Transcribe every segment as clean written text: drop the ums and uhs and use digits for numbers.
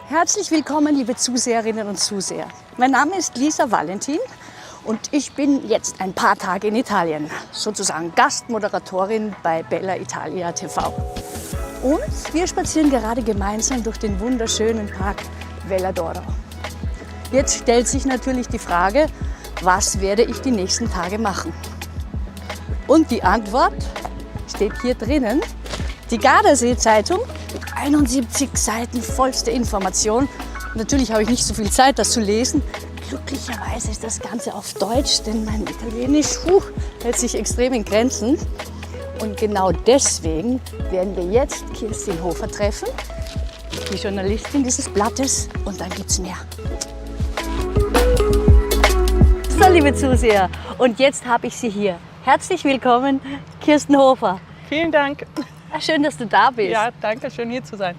Herzlich willkommen, liebe Zuseherinnen und Zuseher. Mein Name ist Lisa Valentin und ich bin jetzt ein paar Tage in Italien, sozusagen Gastmoderatorin bei Bella Italia TV. Und wir spazieren gerade gemeinsam durch den wunderschönen Park Vella d'Oro. Jetzt stellt sich natürlich die Frage, was werde ich die nächsten Tage machen? Und die Antwort steht hier drinnen. Die Gardasee-Zeitung mit 71 Seiten vollste Information. Natürlich habe ich nicht so viel Zeit, das zu lesen. Glücklicherweise ist das Ganze auf Deutsch, denn mein Italienisch hält sich extrem in Grenzen. Und genau deswegen werden wir jetzt Kirstin Hofer treffen, die Journalistin dieses Blattes. Und dann gibt's mehr. So, liebe Zuseher, und jetzt habe ich Sie hier. Herzlich willkommen, Kirstin Hofer. Vielen Dank. Schön, dass du da bist. Ja, danke, schön hier zu sein.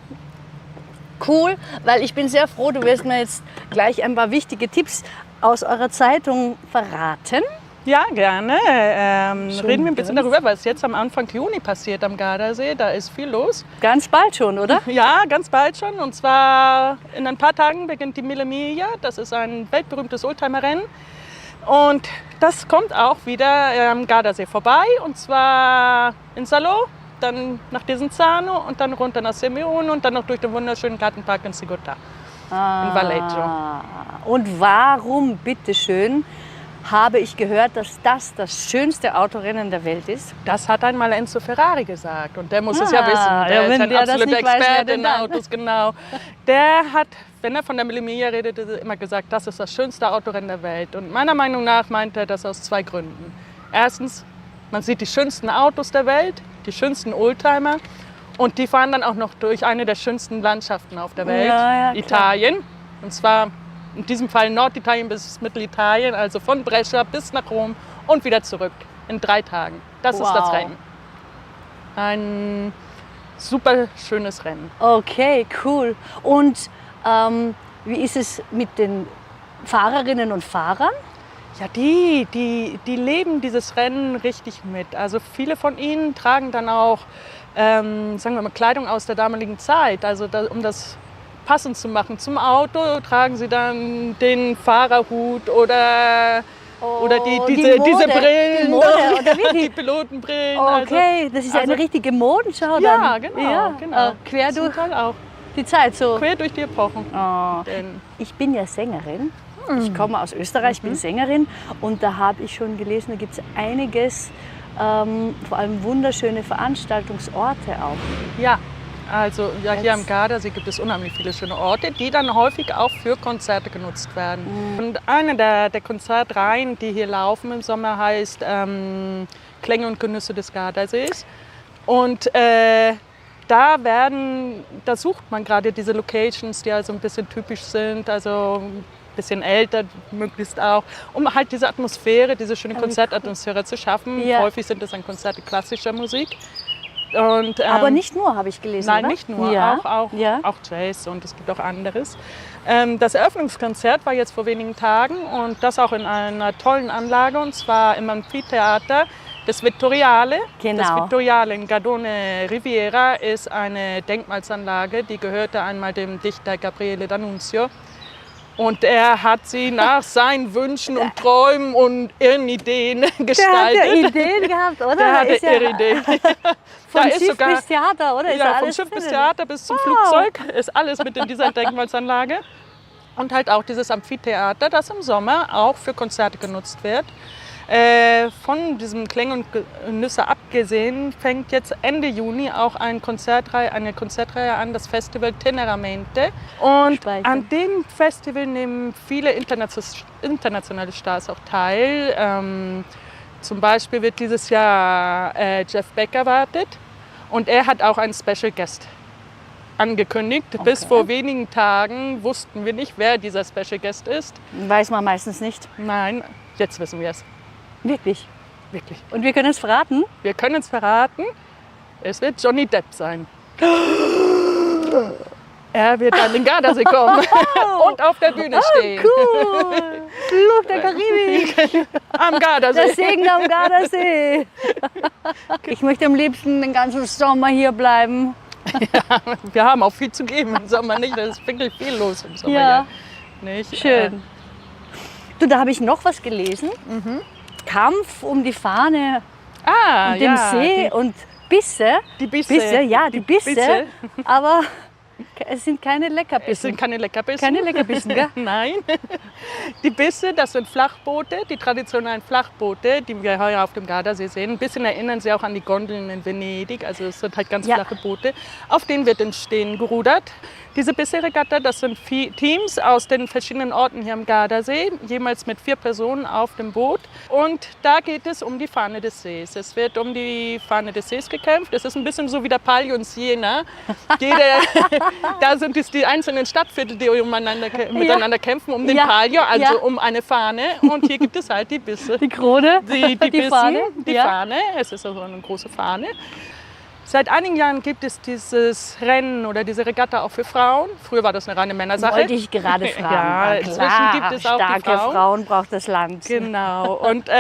Cool, weil ich bin sehr froh, du wirst mir jetzt gleich ein paar wichtige Tipps aus eurer Zeitung verraten. Ja, gerne. Reden wir ein bisschen darüber, was jetzt am Anfang Juni passiert am Gardasee. Da ist viel los. Ganz bald schon, oder? Ja, ganz bald schon. Und zwar in ein paar Tagen beginnt die Mille Miglia. Das ist ein weltberühmtes Oldtimerrennen. Und das kommt auch wieder am Gardasee vorbei. Und zwar in Salò, dann nach Desenzano und dann runter nach Semione und dann noch durch den wunderschönen Gartenpark in Sigotà in Valleggio. Und warum, bitteschön, habe ich gehört, dass das schönste Autorennen der Welt ist? Das hat einmal Enzo Ferrari gesagt und der muss es ja wissen. Der ist ein absoluter Experte in Autos, genau. Der hat, wenn er von der Mille Miglia redet, immer gesagt, das ist das schönste Autorennen der Welt. Und meiner Meinung nach meint er das aus zwei Gründen. Erstens, man sieht die schönsten Autos der Welt, die schönsten Oldtimer und die fahren dann auch noch durch eine der schönsten Landschaften auf der Welt, Italien. Und zwar in diesem Fall Norditalien bis Mittelitalien, also von Brescia bis nach Rom und wieder zurück in 3 Tagen. Das ist das Rennen. Ein super schönes Rennen. Okay, cool. Und wie ist es mit den Fahrerinnen und Fahrern? Ja, die leben dieses Rennen richtig mit. Also viele von ihnen tragen dann auch, sagen wir mal, Kleidung aus der damaligen Zeit. Also um das passend zu machen zum Auto, tragen sie dann den Fahrerhut oder diese Brillen, die Mode, oder wie? die Pilotenbrillen. Okay, das ist eine richtige Modenschau dann. Ja, genau. genau. Quer durch auch. die Zeit so. Quer durch die Epochen. Ich bin ja Sängerin. Ich komme aus Österreich, bin Sängerin und da habe ich schon gelesen, da gibt es einiges, vor allem wunderschöne Veranstaltungsorte auch. Ja, also hier am Gardasee gibt es unheimlich viele schöne Orte, die dann häufig auch für Konzerte genutzt werden. Und eine der Konzertreihen, die hier laufen im Sommer, heißt Klänge und Genüsse des Gardasees. Und da sucht man gerade diese Locations, die also ein bisschen typisch sind, also ein bisschen älter möglichst auch, um halt diese Atmosphäre, diese schöne Konzertatmosphäre zu schaffen. Ja. Häufig sind es dann Konzerte klassischer Musik. Und, aber nicht nur, habe ich gelesen, Nein, oder? nicht nur, auch Jazz und es gibt auch anderes. Das Eröffnungskonzert war jetzt vor wenigen Tagen und das auch in einer tollen Anlage, und zwar im Amphitheater des Vittoriale. Genau. Das Vittoriale in Gardone Riviera ist eine Denkmalsanlage, die gehörte einmal dem Dichter Gabriele D'Annunzio. Und er hat sie nach seinen Wünschen und Träumen und ihren Ideen gestaltet. Der hat ja Ideen gehabt, oder? Der hatte ihre Ideen. Von Schiff bis Theater, oder? Ja, vom Schiff bis Theater bis zum Flugzeug ist alles mit in dieser Denkmalsanlage. Und halt auch dieses Amphitheater, das im Sommer auch für Konzerte genutzt wird. Von diesem Klänge und Genüsse abgesehen fängt jetzt Ende Juni auch eine Konzertreihe an, das Festival Teneramente. Und an dem Festival nehmen viele internationale Stars auch teil. Zum Beispiel wird dieses Jahr Jeff Beck erwartet und er hat auch einen Special Guest angekündigt. Okay. Bis vor wenigen Tagen wussten wir nicht, wer dieser Special Guest ist. Weiß man meistens nicht. Nein, jetzt wissen wir es. Wirklich? Wirklich. Und wir können es verraten? Wir können es verraten. Es wird Johnny Depp sein. Er wird an den Gardasee kommen und auf der Bühne stehen. Cool! Fluch der Karibik! Am Gardasee. Der Segen am Gardasee. Ich möchte am liebsten den ganzen Sommer hier bleiben. Wir haben auch viel zu geben im Sommer, nicht? Da ist wirklich viel los im Sommer. Ja. Hier, nicht? Schön. Du, da habe ich noch was gelesen. Kampf um die Fahne und dem See und Bisse. Die Bisse. Ja, die Bisse. Aber es sind keine Es Leckerbissen. sind keine Leckerbissen. Keine Leckerbissen, gell? Nein. Die Bisse, das sind Flachboote, die traditionellen Flachboote, die wir heuer auf dem Gardasee sehen. Ein bisschen erinnern sie auch an die Gondeln in Venedig. Also es sind halt ganz flache Boote, auf denen wird in Stehen gerudert. Diese Bisse-Regatta, das sind Teams aus den verschiedenen Orten hier am Gardasee, jemals mit 4 Personen auf dem Boot. Und da geht es um die Fahne des Sees. Es wird um die Fahne des Sees gekämpft. Es ist ein bisschen so wie der Palio in Siena. Da sind es die einzelnen Stadtviertel, die miteinander kämpfen um den Palio, also um eine Fahne. Und hier gibt es halt die Bisse. Die Krone, die Bissen, Fahne. die Fahne. Es ist also eine große Fahne. Seit einigen Jahren gibt es dieses Rennen oder diese Regatta auch für Frauen. Früher war das eine reine Männersache. Wollte ich gerade fragen. Ja, inzwischen gibt es auch starke die Frauen. Frauen braucht das Land. Genau. Und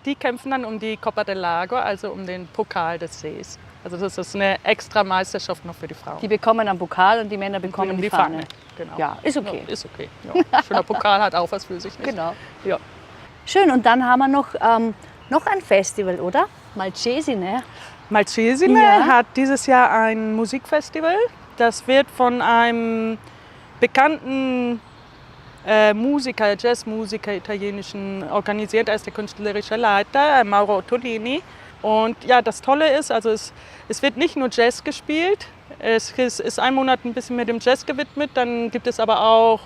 die kämpfen dann um die Coppa del Lago, also um den Pokal des Sees. Also das ist eine extra Meisterschaft noch für die Frauen. Die bekommen einen Pokal und die Männer bekommen die Fahne. Genau. Ja, ist okay. Ja, ist okay. Ja. Schöner Pokal hat auch was für sich. Nicht? Genau. Ja. Schön, und dann haben wir noch ein Festival, oder? Malcesine. Malcesine hat dieses Jahr ein Musikfestival. Das wird von einem bekannten Musiker, Jazzmusiker, italienischen organisiert. Er ist der künstlerische Leiter, Mauro Ottolini. Und ja, das Tolle ist, also es wird nicht nur Jazz gespielt. Es ist ein Monat ein bisschen mit dem Jazz gewidmet. Dann gibt es aber auch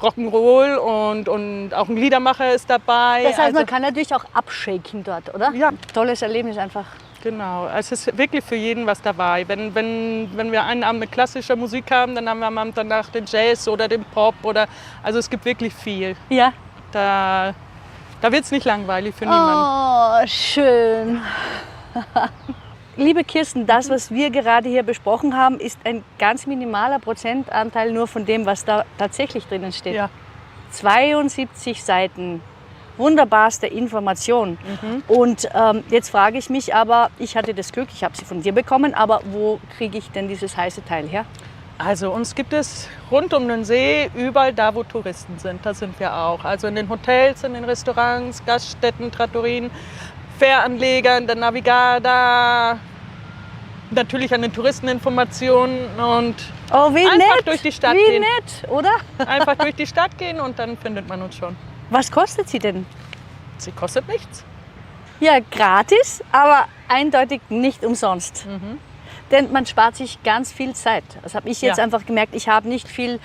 Rock'n'Roll und auch ein Liedermacher ist dabei. Das heißt, man kann natürlich auch abshaken dort, oder? Ja. Tolles Erlebnis einfach. Genau, es ist wirklich für jeden was dabei. Wenn wir einen Abend mit klassischer Musik haben, dann haben wir am Abend danach den Jazz oder den Pop. Also es gibt wirklich viel. Ja. Da wird es nicht langweilig für niemanden. Oh, schön. Liebe Kirsten, das, was wir gerade hier besprochen haben, ist ein ganz minimaler Prozentanteil nur von dem, was da tatsächlich drinnen steht. Ja. 72 Seiten. Wunderbarste Information. Und jetzt frage ich mich aber, ich hatte das Glück, ich habe sie von dir bekommen, aber wo kriege ich denn dieses heiße Teil her? Also uns gibt es rund um den See, überall da, wo Touristen sind, da sind wir auch. Also in den Hotels, in den Restaurants, Gaststätten, Trattorien, Fähranlegern, der Navigada, natürlich an den Touristeninformationen und wie einfach nett, durch die Stadt wie gehen. nett, oder? Einfach durch die Stadt gehen und dann findet man uns schon. Was kostet sie denn? Sie kostet nichts. Ja, gratis, aber eindeutig nicht umsonst. Denn man spart sich ganz viel Zeit. Das habe ich jetzt einfach gemerkt. Ich habe nicht viel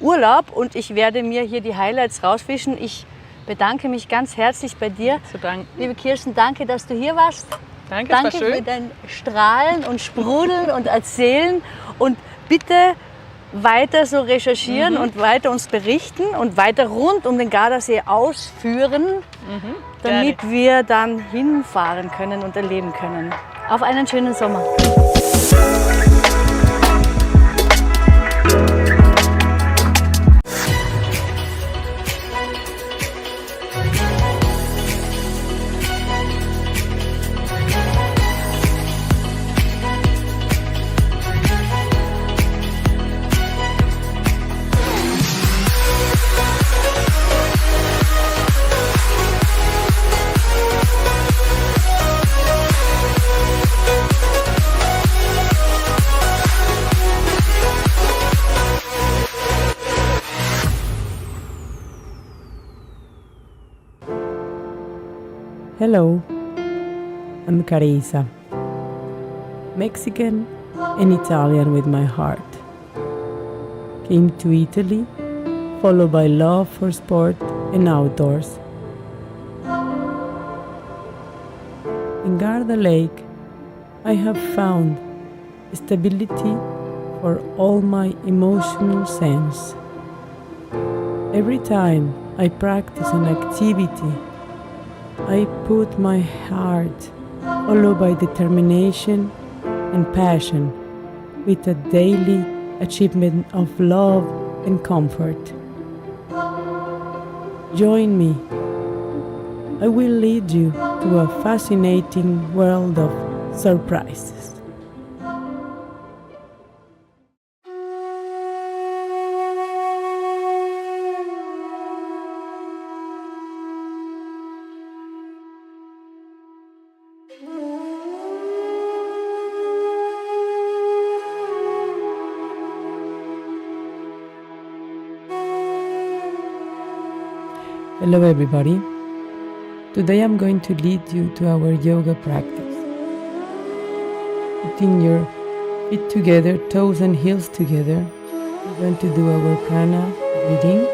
Urlaub und ich werde mir hier die Highlights rausfischen. Ich bedanke mich ganz herzlich bei dir. Zu danken. Liebe Kirsten, danke, dass du hier warst. Danke, es war Danke schön. für dein Strahlen und Sprudeln und Erzählen. Und bitte weiter so recherchieren und weiter uns berichten und weiter rund um den Gardasee ausführen, damit wir dann hinfahren können und erleben können. Auf einen schönen Sommer. Hello, I'm Carisa, Mexican and Italian with my heart. Came to Italy, followed by love for sport and outdoors. In Garda Lake, I have found stability for all my emotional sense. Every time I practice an activity, I put my heart, followed by determination and passion, with a daily achievement of love and comfort. Join me. I will lead you to a fascinating world of surprises. Hello everybody. Today I'm going to lead you to our yoga practice. Putting your feet together, toes and heels together, we're going to do our prana breathing.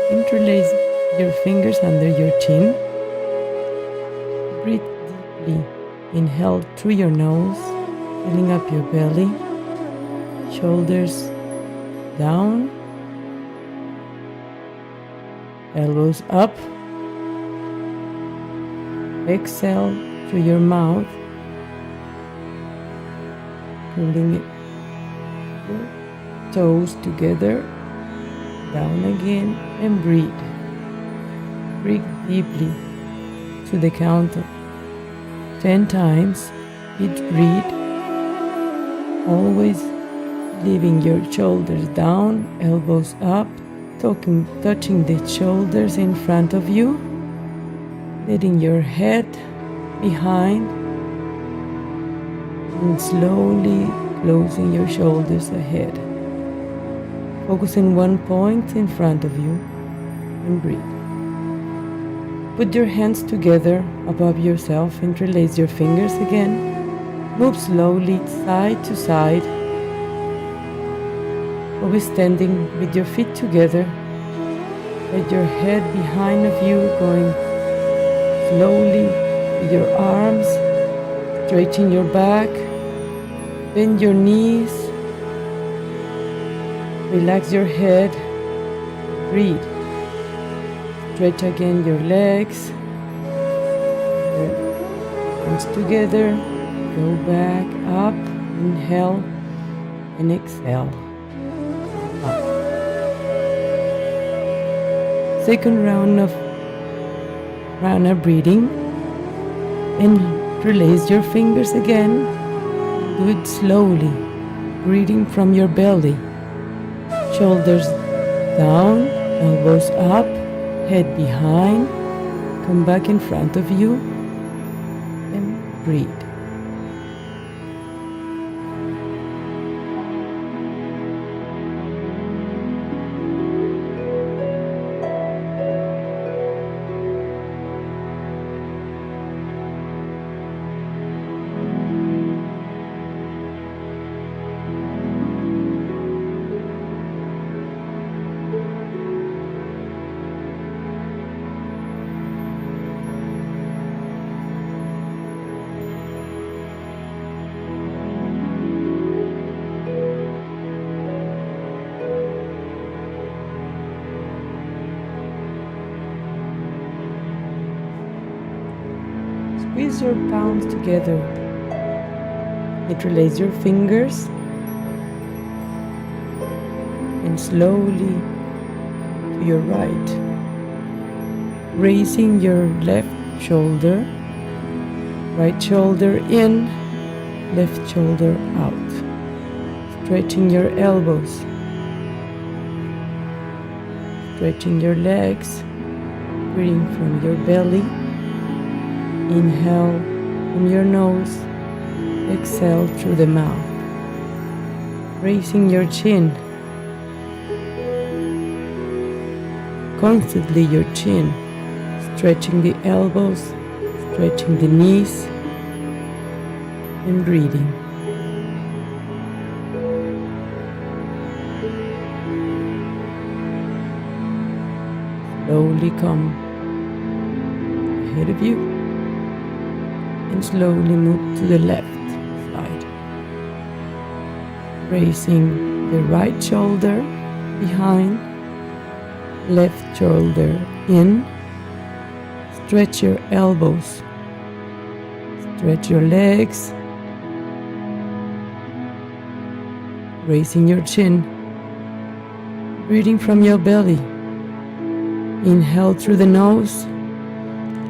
Interlace your fingers under your chin. Breathe deeply. Inhale through your nose, filling up your belly, shoulders down, elbows up. Exhale through your mouth, pulling your toes together, down again, and breathe. Breathe deeply to the count of 10 times each breath, always leaving your shoulders down, elbows up, touching the shoulders in front of you, letting your head behind, and slowly closing your shoulders ahead. Focus on one point in front of you and breathe. Put your hands together above yourself, interlace your fingers again. Move slowly side to side. Always standing with your feet together. Let your head behind of you, going slowly with your arms. Straighten your back. Bend your knees. Relax your head. Breathe. Stretch again your legs. Hands together. Go back up. Inhale and exhale. Up. Second round of prana breathing. Interlace your fingers again. Do it slowly. Breathing from your belly. Shoulders down, elbows up, head behind. Come back in front of you and breathe. Squeeze your palms together. Interlace your fingers and slowly to your right. Raising your left shoulder, right shoulder in, left shoulder out. Stretching your elbows. Stretching your legs, breathing from your belly. Inhale from your nose, exhale through the mouth. Raising your chin. Constantly your chin. Stretching the elbows, stretching the knees, and breathing. Slowly come ahead of you. And slowly move to the left side. Raising the right shoulder behind, left shoulder in. Stretch your elbows. Stretch your legs. Raising your chin. Breathing from your belly. Inhale through the nose.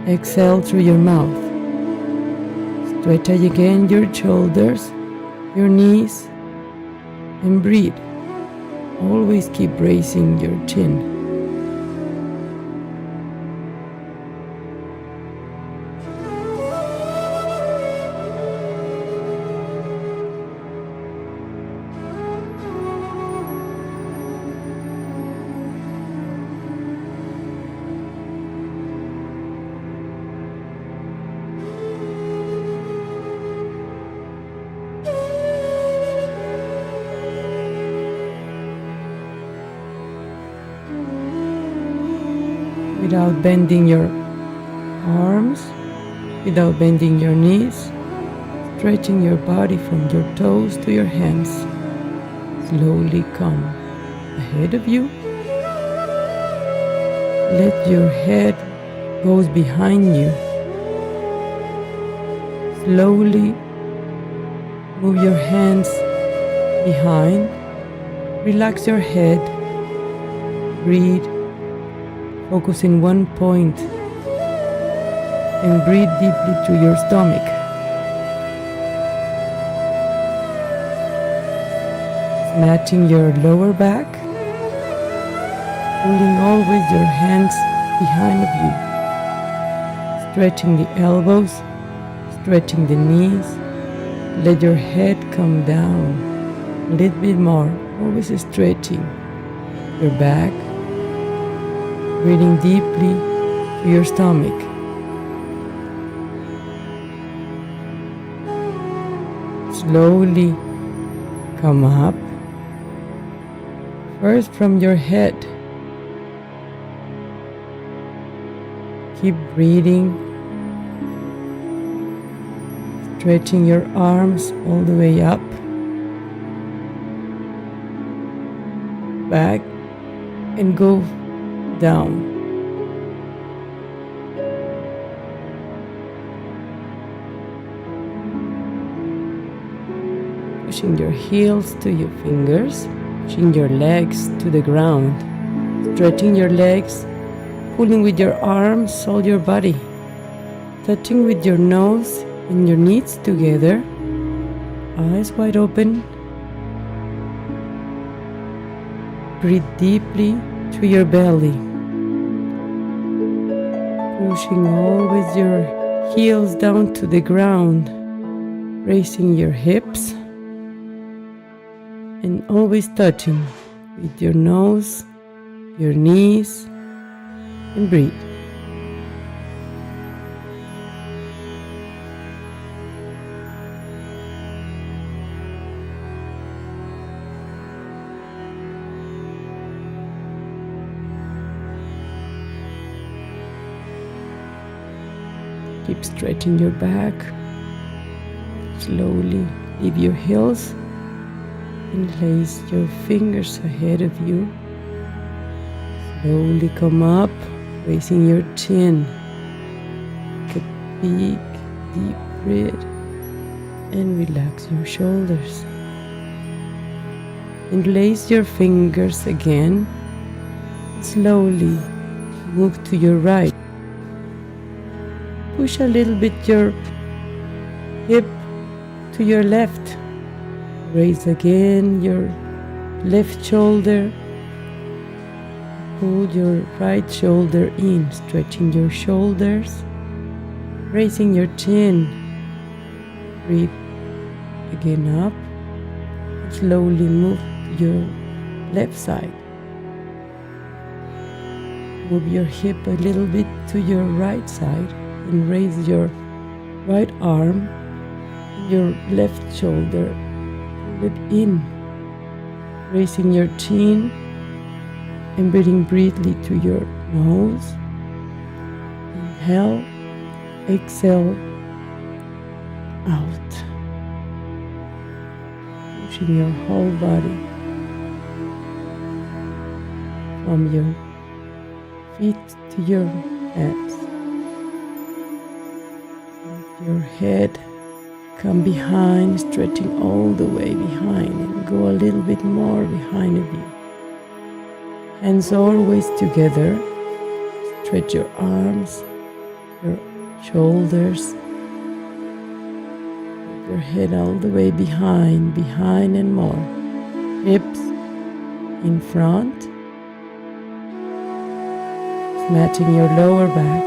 Exhale through your mouth. Stretch again your shoulders, your knees, and breathe. Always keep raising your chin. without bending your arms, without bending your knees, stretching your body from your toes to your hands. Slowly come ahead of you. Let your head goes behind you. Slowly move your hands behind. Relax your head. Breathe. Focus in one point. And breathe deeply through your stomach. Matching your lower back. Pulling always your hands behind of you. Stretching the elbows. Stretching the knees. Let your head come down a little bit more. Always stretching your back. Breathing deeply to your stomach. Slowly come up. First from your head. Keep breathing. Stretching your arms all the way up. Back and go down. Pushing your heels to your fingers, pushing your legs to the ground, stretching your legs, pulling with your arms all your body, touching with your nose and your knees together, eyes wide open. Breathe deeply through your belly, pushing always your heels down to the ground, raising your hips, and always touching with your nose, your knees, and breathe. Keep stretching your back. Slowly leave your heels and place your fingers ahead of you. Slowly come up, raising your chin. Take a big, deep breath and relax your shoulders. And place your fingers again. Slowly move to your right. Push a little bit your hip to your left. Raise again your left shoulder. Pull your right shoulder in, stretching your shoulders, raising your chin. Breathe again up. Slowly move to your left side. Move your hip a little bit to your right side and raise your right arm and your left shoulder. Pull it in, raising your chin and breathing briefly through your nose. Inhale, exhale, out. Pushing your whole body from your feet to your hands. Let your head come behind, stretching all the way behind, and go a little bit more behind of you. Hands always together. Stretch your arms, your shoulders. Your head all the way behind and more. Hips in front. Matching your lower back.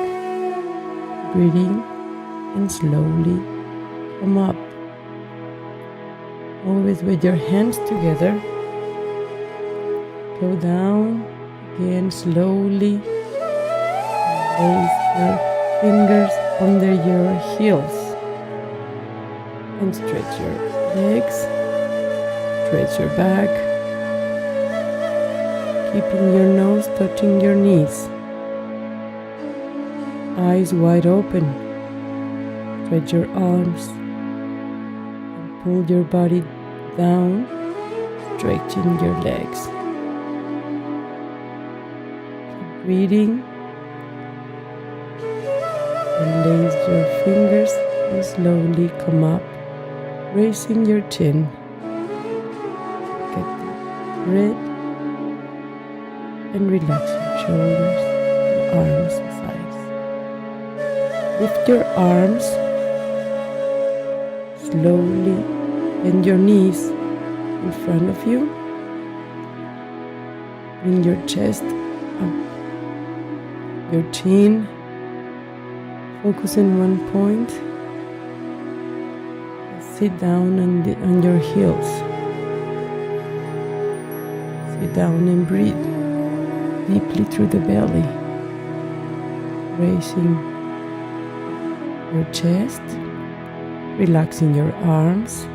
Breathing and slowly come up. Always with your hands together. Go down again slowly. Place your fingers under your heels. And stretch your legs, stretch your back, keeping your nose touching your knees. eyes wide open. Stretch your arms and pull your body down, stretching your legs. Keep breathing and lace your fingers and slowly come up, raising your chin. Get the breath and relax your shoulders, arms and sides. Lift your arms, slowly bend your knees in front of you. Bring your chest up, your chin, focus in one point. Sit down on your heels. Sit down and breathe deeply through the belly, raising your chest, relaxing your arms.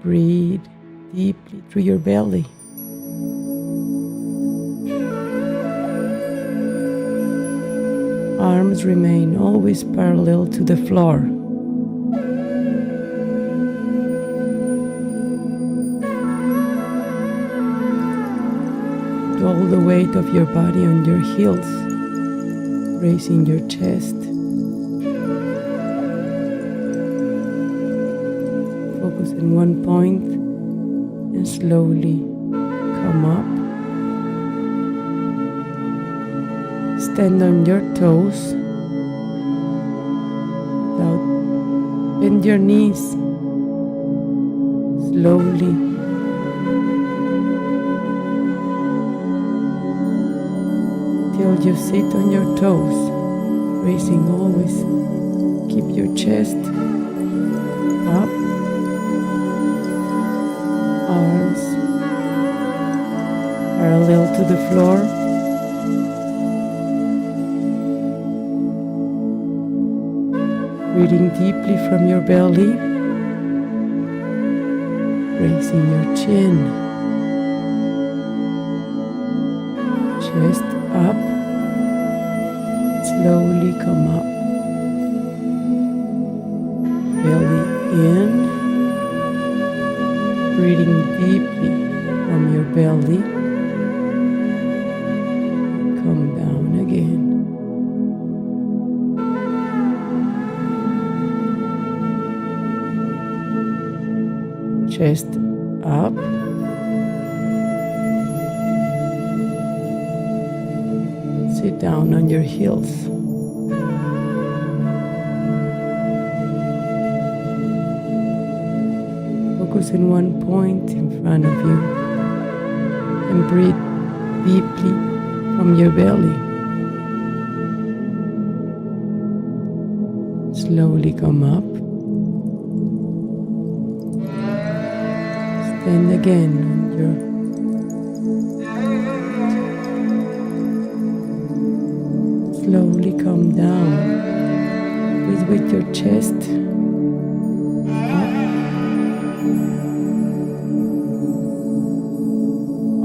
Breathe deeply through your belly. Arms remain always parallel to the floor. All the weight of your body on your heels, raising your chest. Focus in one point and slowly come up. Stand on your toes. Bend your knees. Slowly till you sit on your toes, raising always. Keep your chest up, arms parallel to the floor. Breathing deeply from your belly, raising your chin, chest up, slowly come up, belly in, breathing deeply from your belly, come down again. Chest up, sit down on your heels. Focus in one point in front of you and breathe deeply from your belly. Slowly come up. Stand again on your slowly come down with your chest up,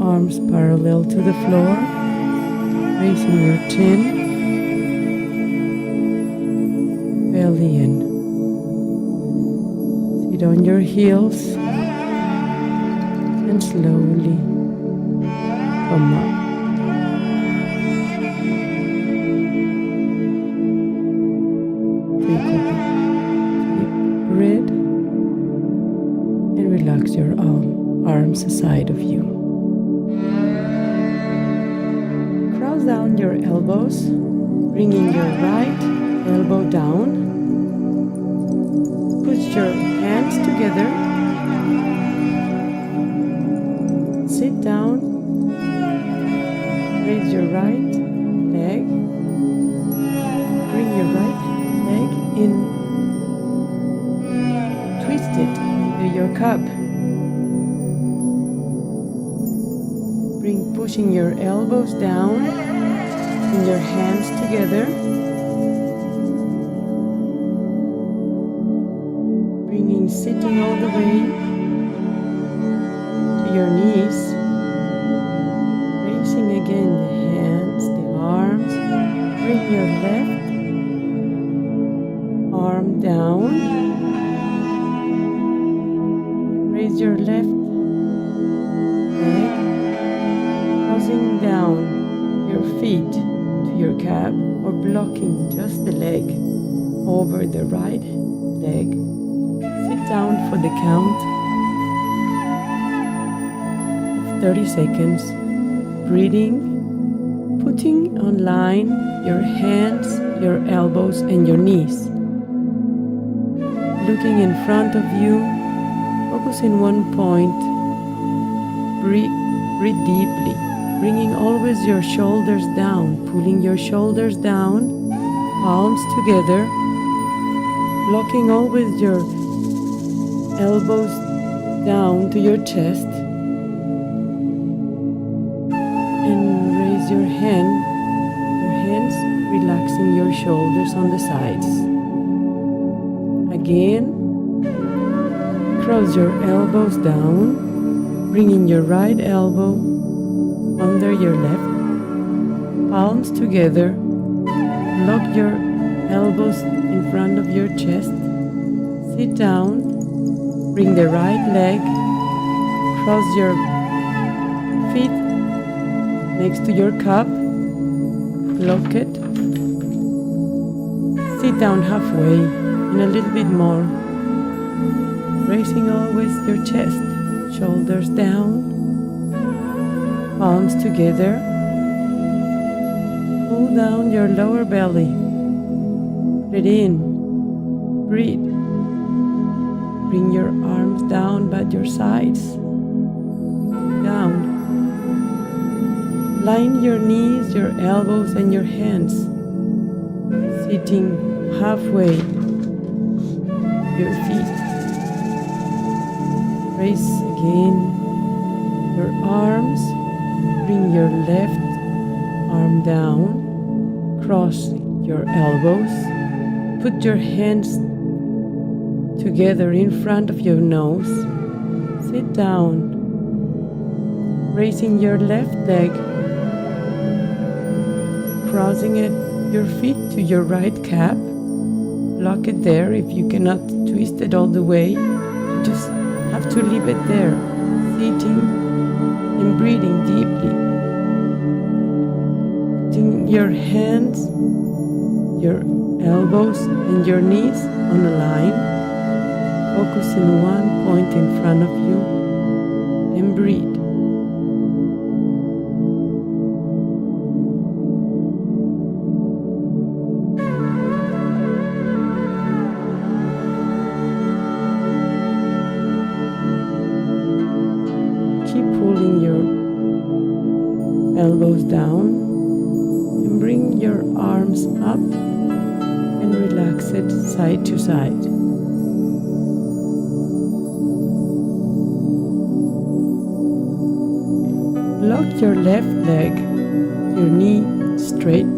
arms parallel to the floor, raising your chin, belly in. Sit on your heels and slowly come up. Take a deep breath and relax your arms aside of you. Cross down your elbows, bringing your right elbow down. Put your hands together. Sit down, raise your right leg, bring your right leg in, twist it into your cup, pushing your elbows down and your hands together, sitting all the way to feet to your calf or blocking just the leg over the right leg. Sit down for the count of 30 seconds, breathing, putting on line your hands, your elbows and your knees. Looking in front of you, focus in one point. Breathe deeply, bringing always your shoulders down, pulling your shoulders down, palms together, locking always your elbows down to your chest, and raise your hands, relaxing your shoulders on the sides. Again, cross your elbows down, bringing your right elbow under your left, palms together, lock your elbows in front of your chest, sit down, bring the right leg, cross your feet next to your cup, lock it, sit down halfway and a little bit more, raising always your chest, shoulders down, palms together. Pull down your lower belly. Breathe in. Breathe. Bring your arms down by your sides. Down. Line your knees, your elbows, and your hands. Sitting halfway. Your feet. Raise again your arms. Bring your left arm down, cross your elbows, put your hands together in front of your nose, sit down, raising your left leg, crossing your feet to your right calf, lock it there. If you cannot twist it all the way, you just have to leave it there, sitting and breathing deeply. Putting your hands, your elbows and your knees on a line. Focus in one point in front of you and breathe. Elbows down and bring your arms up and relax it side to side. Lock your left leg, your knee straight.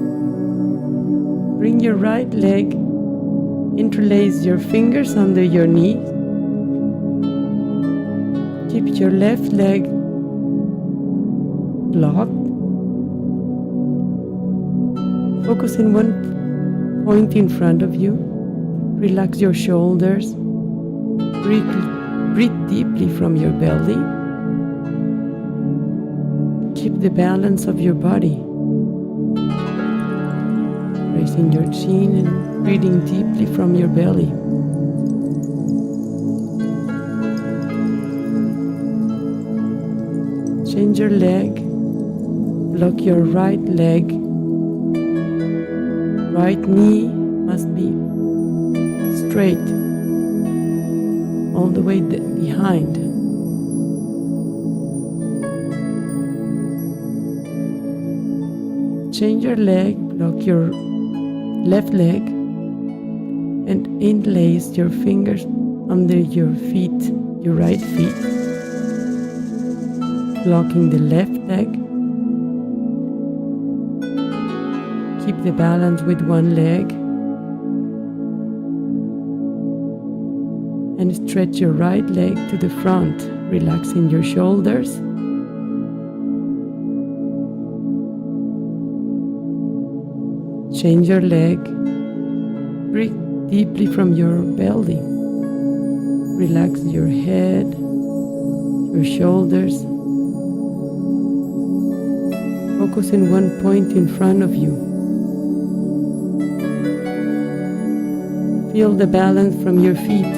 Bring your right leg, interlace your fingers under your knee. Keep your left leg locked. Focus in one point in front of you. Relax your shoulders. Breathe deeply from your belly. Keep the balance of your body. Raising your chin and breathing deeply from your belly. Change your leg. Lock your right leg. Right knee must be straight all the way behind. Change your leg, lock your left leg and interlace your fingers under your feet, your right feet. Locking the left leg. Keep the balance with one leg and stretch your right leg to the front, relaxing your shoulders. Change your leg, breathe deeply from your belly. Relax your head, your shoulders. Focus in one point in front of you. Feel the balance from your feet.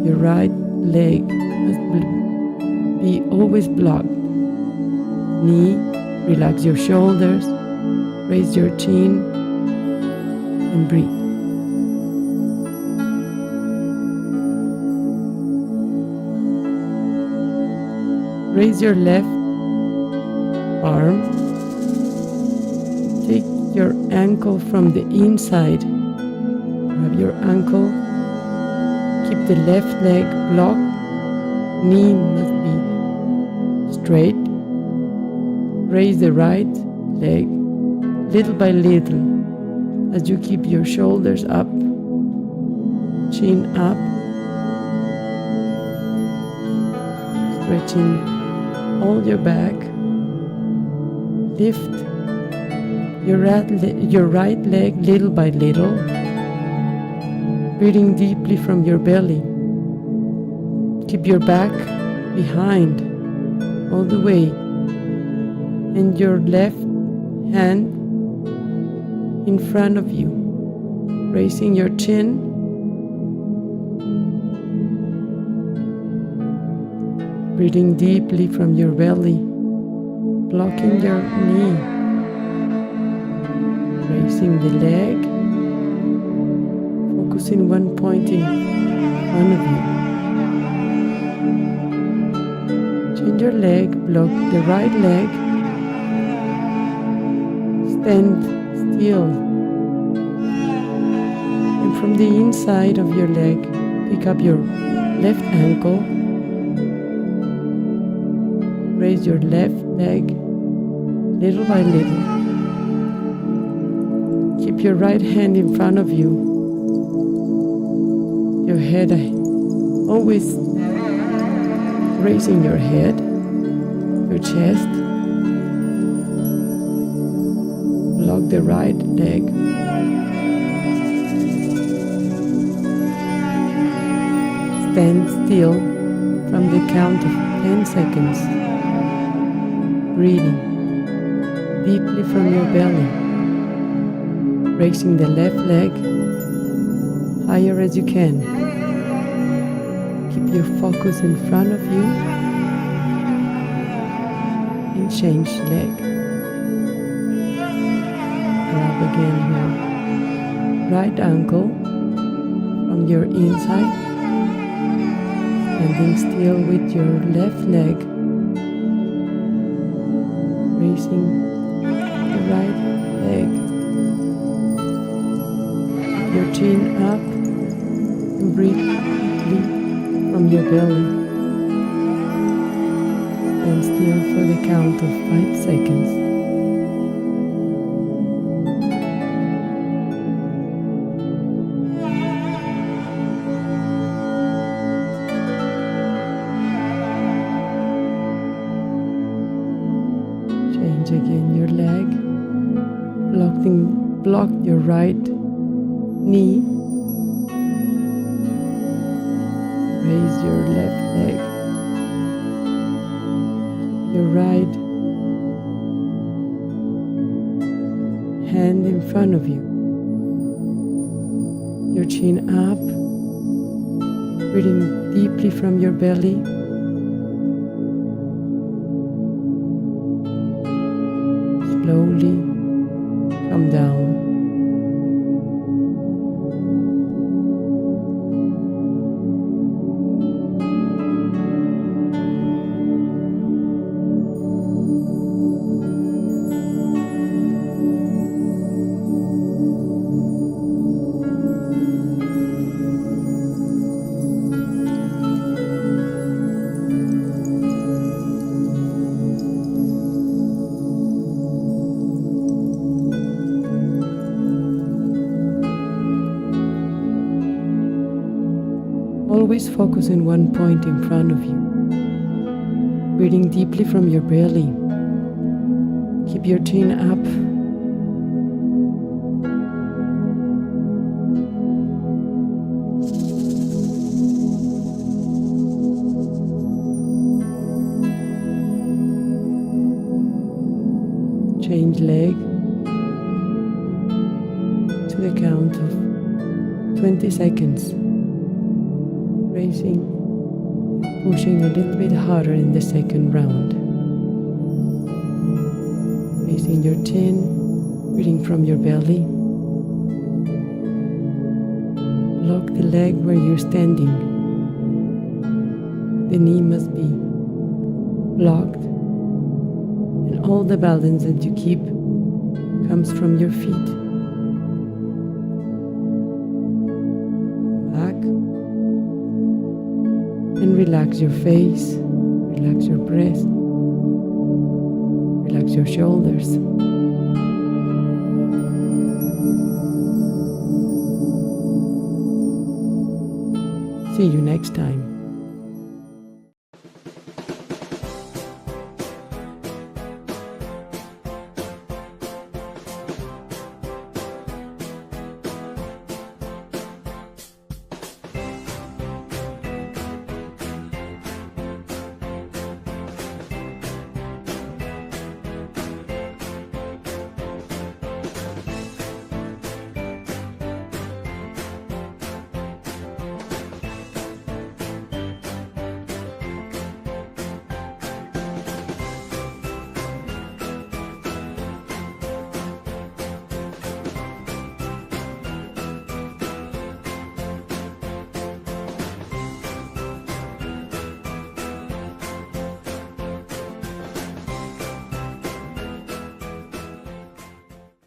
Your right leg must be always blocked. Knee, relax your shoulders, raise your chin, and breathe. Raise your left arm. Take your ankle from the inside. Grab your ankle. Keep the left leg blocked. Knee must be straight. Raise the right leg little by little as you keep your shoulders up, chin up, stretching all your back. Lift your right leg little by little, breathing deeply from your belly. Keep your back behind all the way, and your left hand in front of you, raising your chin. Breathing deeply from your belly, blocking your knee, raising the leg, focusing one point in front of you. Change your leg, block the right leg, stand still, and from the inside of your leg, pick up your left ankle. Raise your left leg little by little. Keep your right hand in front of you. Your head always raising your head, your chest. Block the right leg. Stand still from the count of 10 seconds. Breathing deeply from your belly, raising the left leg higher as you can. Keep your focus in front of you and change leg. Grab again your right ankle from your inside, standing still with your left leg. Raising the right leg, your chin up, and breathe deeply from your belly. Stand still for the count of 5 seconds. Change again your leg, block your right knee, raise your left leg, your right hand in front of you, your chin up, breathing deeply from your belly. Slowly come down. Always focus in one point in front of you. Breathing deeply from your belly. Keep your chin up. change leg to the count of 20 seconds, raising, pushing a little bit harder in the second round. Raising your chin, breathing from your belly. Lock the leg where you're standing. The knee must be blocked, and all the balance that you keep comes from your feet. Back and relax your face, relax your breast, relax your shoulders. See you next time.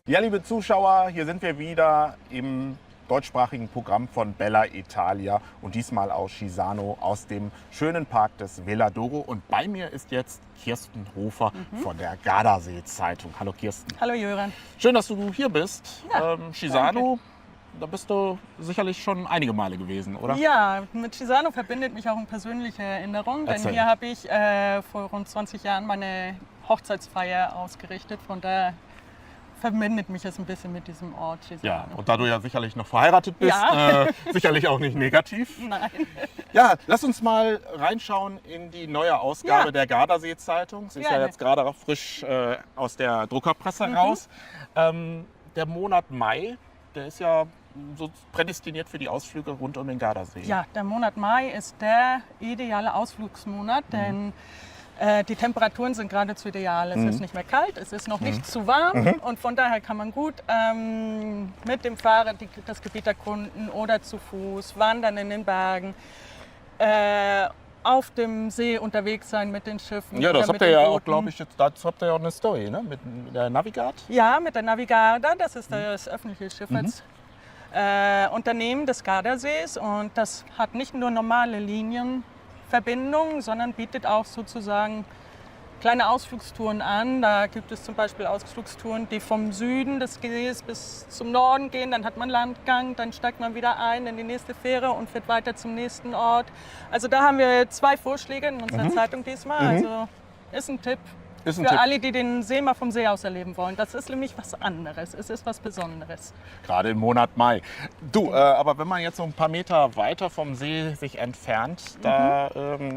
Ja, liebe Zuschauer, hier sind wir wieder im deutschsprachigen Programm von Bella Italia und diesmal aus Chisano, aus dem schönen Park des Veladoro. Und bei mir ist jetzt Kirsten Hofer von der Gardasee-Zeitung. Hallo Kirsten. Hallo Jöran. Schön, dass du hier bist. Ja, Chisano, da bist du sicherlich schon einige Male gewesen, oder? Ja, mit Chisano verbindet mich auch eine persönliche Erinnerung, denn Erzähl. hier habe ich vor rund 20 Jahren meine Hochzeitsfeier ausgerichtet. Von daher verbindet mich es ein bisschen mit diesem Ort Chisano. Ja, und da du ja sicherlich noch verheiratet bist, Ja. Sicherlich auch nicht negativ. Nein. Ja, lass uns mal reinschauen in die neue Ausgabe Ja. der Gardasee-Zeitung. Sie ist ja Gerne. jetzt gerade auch frisch aus der Druckerpresse raus. Der Monat Mai, der ist ja so prädestiniert für die Ausflüge rund um den Gardasee. Ja, der Monat Mai ist der ideale Ausflugsmonat, denn die Temperaturen sind geradezu ideal. Es ist nicht mehr kalt, es ist noch nicht zu warm und von daher kann man gut mit dem Fahrrad das Gebiet erkunden oder zu Fuß, wandern in den Bergen, auf dem See unterwegs sein mit den Schiffen. Ja, das oder habt mit ihr den ja auch, Booten. glaube ich, dazu habt ihr ja auch eine Story, ne? Mit der Navigard. Ja, mit der Navigarda, das ist das öffentliche Schifffahrtsunternehmen des Gardasees und das hat nicht nur normale Linienverbindungen, sondern bietet auch sozusagen kleine Ausflugstouren an. Da gibt es zum Beispiel Ausflugstouren, die vom Süden des Sees bis zum Norden gehen. Dann hat man Landgang, dann steigt man wieder ein in die nächste Fähre und fährt weiter zum nächsten Ort. Also da haben wir 2 Vorschläge in unserer Zeitung diesmal. Also ist ein Tipp. Ist ein Für Tipp. alle, die den See mal vom See aus erleben wollen. Das ist nämlich was anderes. Es ist was Besonderes. Gerade im Monat Mai. Du, aber wenn man jetzt so ein paar Meter weiter vom See sich entfernt, da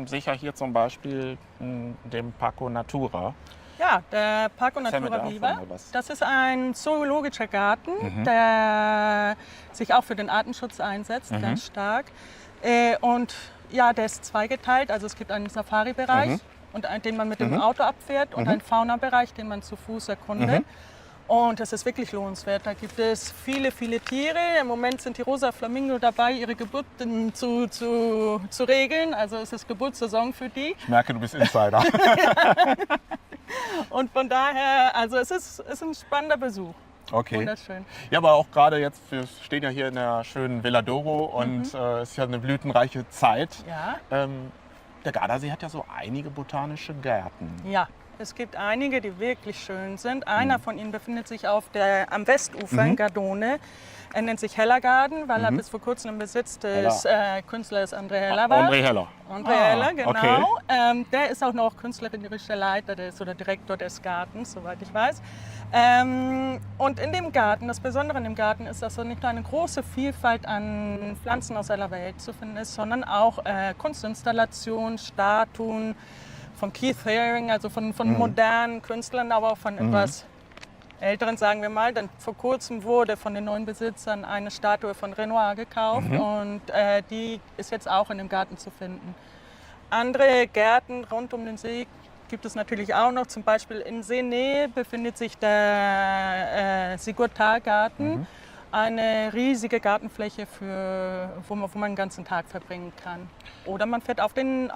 sehe ich ja hier zum Beispiel den Parco Natura. Ja, der Parco Erzähl mir Natura davon Viva. mal was. Das ist ein zoologischer Garten, der sich auch für den Artenschutz einsetzt, ganz stark. Und ja, der ist zweigeteilt. Also es gibt einen Safari-Bereich, den man mit dem Auto abfährt und einen Faunabereich, den man zu Fuß erkundet. Und das ist wirklich lohnenswert. Da gibt es viele, viele Tiere. Im Moment sind die rosa Flamingo dabei, ihre Geburten zu regeln. Also es ist Geburtssaison für die. Ich merke, du bist Insider. Und von daher, also es ist ein spannender Besuch. Okay. Wunderschön. Ja, aber auch gerade jetzt, wir stehen ja hier in der schönen Veladoro und es ist ja eine blütenreiche Zeit. Ja. Der Gardasee hat ja so einige botanische Gärten. Ja, es gibt einige, die wirklich schön sind. Einer von ihnen befindet sich am Westufer in Gardone. Er nennt sich Hellergarden, weil er bis vor kurzem im Besitz des Künstlers André Heller war. André Heller. André Heller, genau. Okay. Der ist auch noch künstlerischer Leiter oder Direktor des Gartens, soweit ich weiß. Und in dem Garten, das Besondere in dem Garten ist, dass da nicht nur eine große Vielfalt an Pflanzen aus aller Welt zu finden ist, sondern auch Kunstinstallationen, Statuen von Keith Haring, also von modernen Künstlern, aber auch von etwas Älteren, sagen wir mal. Dann vor kurzem wurde von den neuen Besitzern eine Statue von Renoir gekauft und die ist jetzt auch in dem Garten zu finden. Andere Gärten rund um den See gibt es natürlich auch noch. Zum Beispiel in Seenähe befindet sich der Sigurtar-Garten. Eine riesige Gartenfläche, wo man den ganzen Tag verbringen kann. Oder man fährt auf den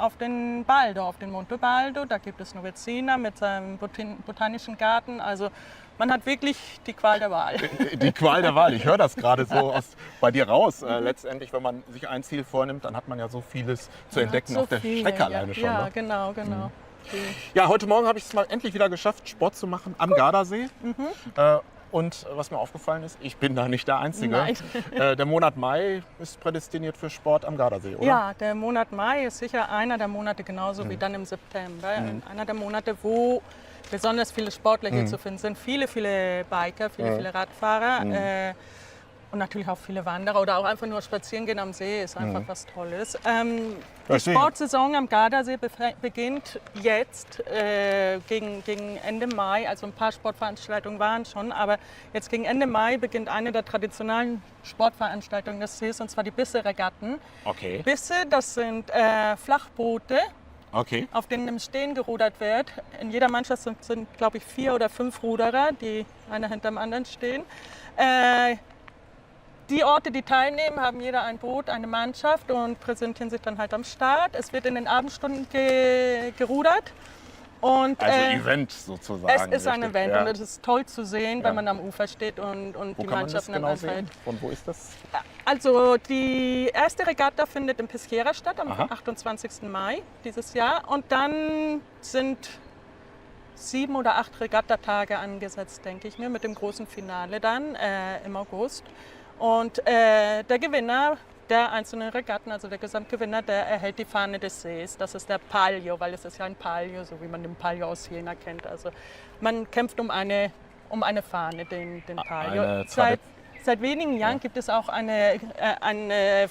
Baldo, auf den Monte Baldo. Da gibt es Novezina mit seinem botanischen Garten. Also man hat wirklich die Qual der Wahl. Die Qual der Wahl. Ich höre das gerade so bei dir raus. Letztendlich, wenn man sich ein Ziel vornimmt, dann hat man ja so vieles zu entdecken so auf der viele, Strecke alleine schon. Ja, Ne? genau. Ja, heute Morgen habe ich es mal endlich wieder geschafft, Sport zu machen am Gardasee. Und was mir aufgefallen ist, ich bin da nicht der Einzige. Nein. Der Monat Mai ist prädestiniert für Sport am Gardasee, oder? Ja, der Monat Mai ist sicher einer der Monate, genauso wie dann im September. Einer der Monate, wo besonders viele Sportler hier zu finden sind. Viele Biker, viele Radfahrer. Und natürlich auch viele Wanderer oder auch einfach nur spazieren gehen am See ist einfach was Tolles. Die Sportsaison am Gardasee beginnt jetzt gegen Ende Mai. Also ein paar Sportveranstaltungen waren schon, aber jetzt gegen Ende Mai beginnt eine der traditionellen Sportveranstaltungen des Sees, und zwar die Bisse-Regatten. Okay. Bisse, das sind Flachboote, Okay. auf denen im Stehen gerudert wird. In jeder Mannschaft sind glaube ich, 4 oder 5 Ruderer, die einer hinter dem anderen stehen. Die Orte, die teilnehmen, haben jeder ein Boot, eine Mannschaft und präsentieren sich dann halt am Start. Es wird in den Abendstunden gerudert. Und, Also Event sozusagen. Es ist ein richtig, Event ja. und es ist toll zu sehen, Ja. wenn man am Ufer steht und Wo die kann man das Mannschaften genau dann sehen? anfällt. Von wo ist das? Also die erste Regatta findet in Peschiera statt am Aha. 28. Mai dieses Jahr. Und dann sind 7 oder 8 Regattatage angesetzt, denke ich mir, mit dem großen Finale dann im August. Und der Gewinner der einzelnen Regatten, also der Gesamtgewinner, der erhält die Fahne des Sees. Das ist der Palio, weil es ist ja ein Palio, so wie man den Palio aus Jena kennt. Also man kämpft um eine Fahne, den Palio. Seit wenigen Jahren gibt es auch eine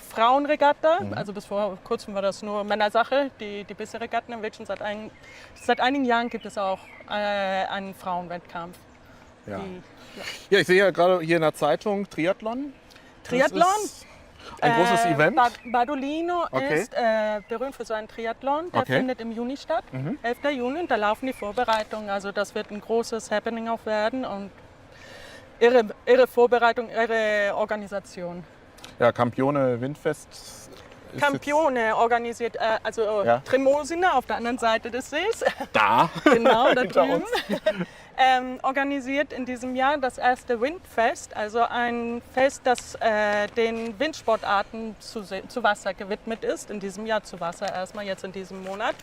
Frauenregatta. Also bis vor kurzem war das nur Männersache, die Bisse-Regatten. Seit einigen Jahren gibt es auch einen Frauenwettkampf. Ja. Ja, ich sehe ja gerade hier in der Zeitung Triathlon. Triathlon? Das ist ein großes Event. Badolino Okay. ist berühmt für seinen Triathlon. Der Okay. findet im Juni statt, 11. Juni. Und da laufen die Vorbereitungen. Also das wird ein großes Happening auch werden. Und irre Vorbereitung, irre Organisation. Ja, Campione Windfest. ist Campione organisiert, Ja. Tremosina auf der anderen Seite des Sees. jetzt Da. Genau, da Hinter drüben. uns. Organisiert in diesem Jahr das erste Windfest, also ein Fest, das den Windsportarten zu Wasser gewidmet ist. In diesem Jahr zu Wasser erstmal, jetzt in diesem Monat.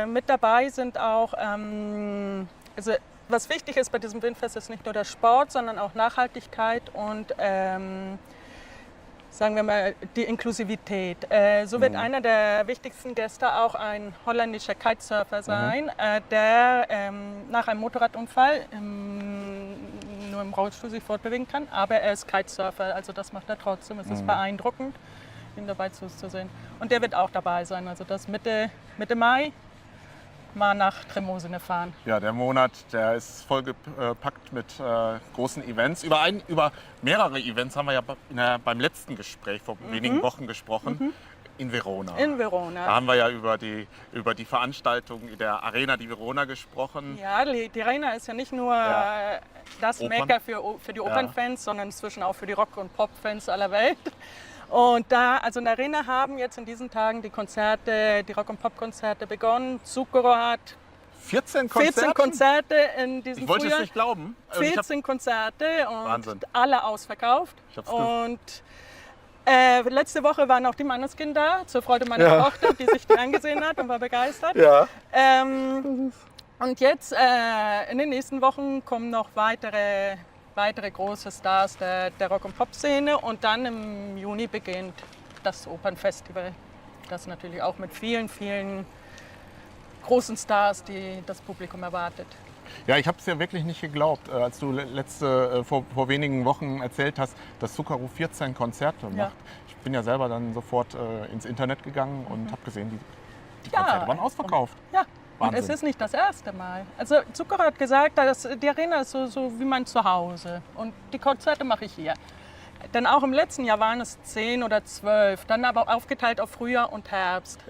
Mit dabei sind auch, also was wichtig ist bei diesem Windfest, ist nicht nur der Sport, sondern auch Nachhaltigkeit und sagen wir mal, die Inklusivität. So wird einer der wichtigsten Gäste auch ein holländischer Kitesurfer sein, der nach einem Motorradunfall nur im Rollstuhl sich fortbewegen kann, aber er ist Kitesurfer, also das macht er trotzdem. Es ist beeindruckend, ihm dabei zuzusehen. Und der wird auch dabei sein, also das Mitte Mai mal nach Tremosine fahren. Ja, der Monat, der ist vollgepackt mit großen Events. Über mehrere Events haben wir ja beim letzten Gespräch vor wenigen Wochen gesprochen. In Verona. In Verona. Da haben wir ja über die Veranstaltung in der Arena di Verona gesprochen. Ja, die Arena ist ja nicht nur das Opern. Mekka für die Opernfans, sondern inzwischen auch für die Rock- und Pop-Fans aller Welt. Und also in der Arena haben jetzt in diesen Tagen die Rock- und Pop-Konzerte begonnen. Zucchero hat 14 Konzerte? 14 Konzerte in diesem Ich wollte es Frühjahr. nicht glauben. 14 Konzerte und Wahnsinn. alle ausverkauft. Ich hab's Und letzte Woche waren auch die Manneskin da, zur Freude meiner Tochter, die sich die angesehen hat und war begeistert. Ja. Und jetzt in den nächsten Wochen kommen noch weitere große Stars der Rock- und Pop-Szene. Und dann im Juni beginnt das Opernfestival. Das natürlich auch mit vielen, vielen großen Stars, die das Publikum erwartet. Ja, ich habe es ja wirklich nicht geglaubt, als du vor wenigen Wochen erzählt hast, dass Zucchero 14 Konzerte macht. Ich bin ja selber dann sofort ins Internet gegangen und habe gesehen, die Konzerte waren ausverkauft. Ja, Und es ist nicht das erste Mal. Also Zucchero hat gesagt, dass die Arena ist so wie mein Zuhause. Und die Konzerte mache ich hier. Denn auch im letzten Jahr waren es 10 oder 12, dann aber aufgeteilt auf Frühjahr und Herbst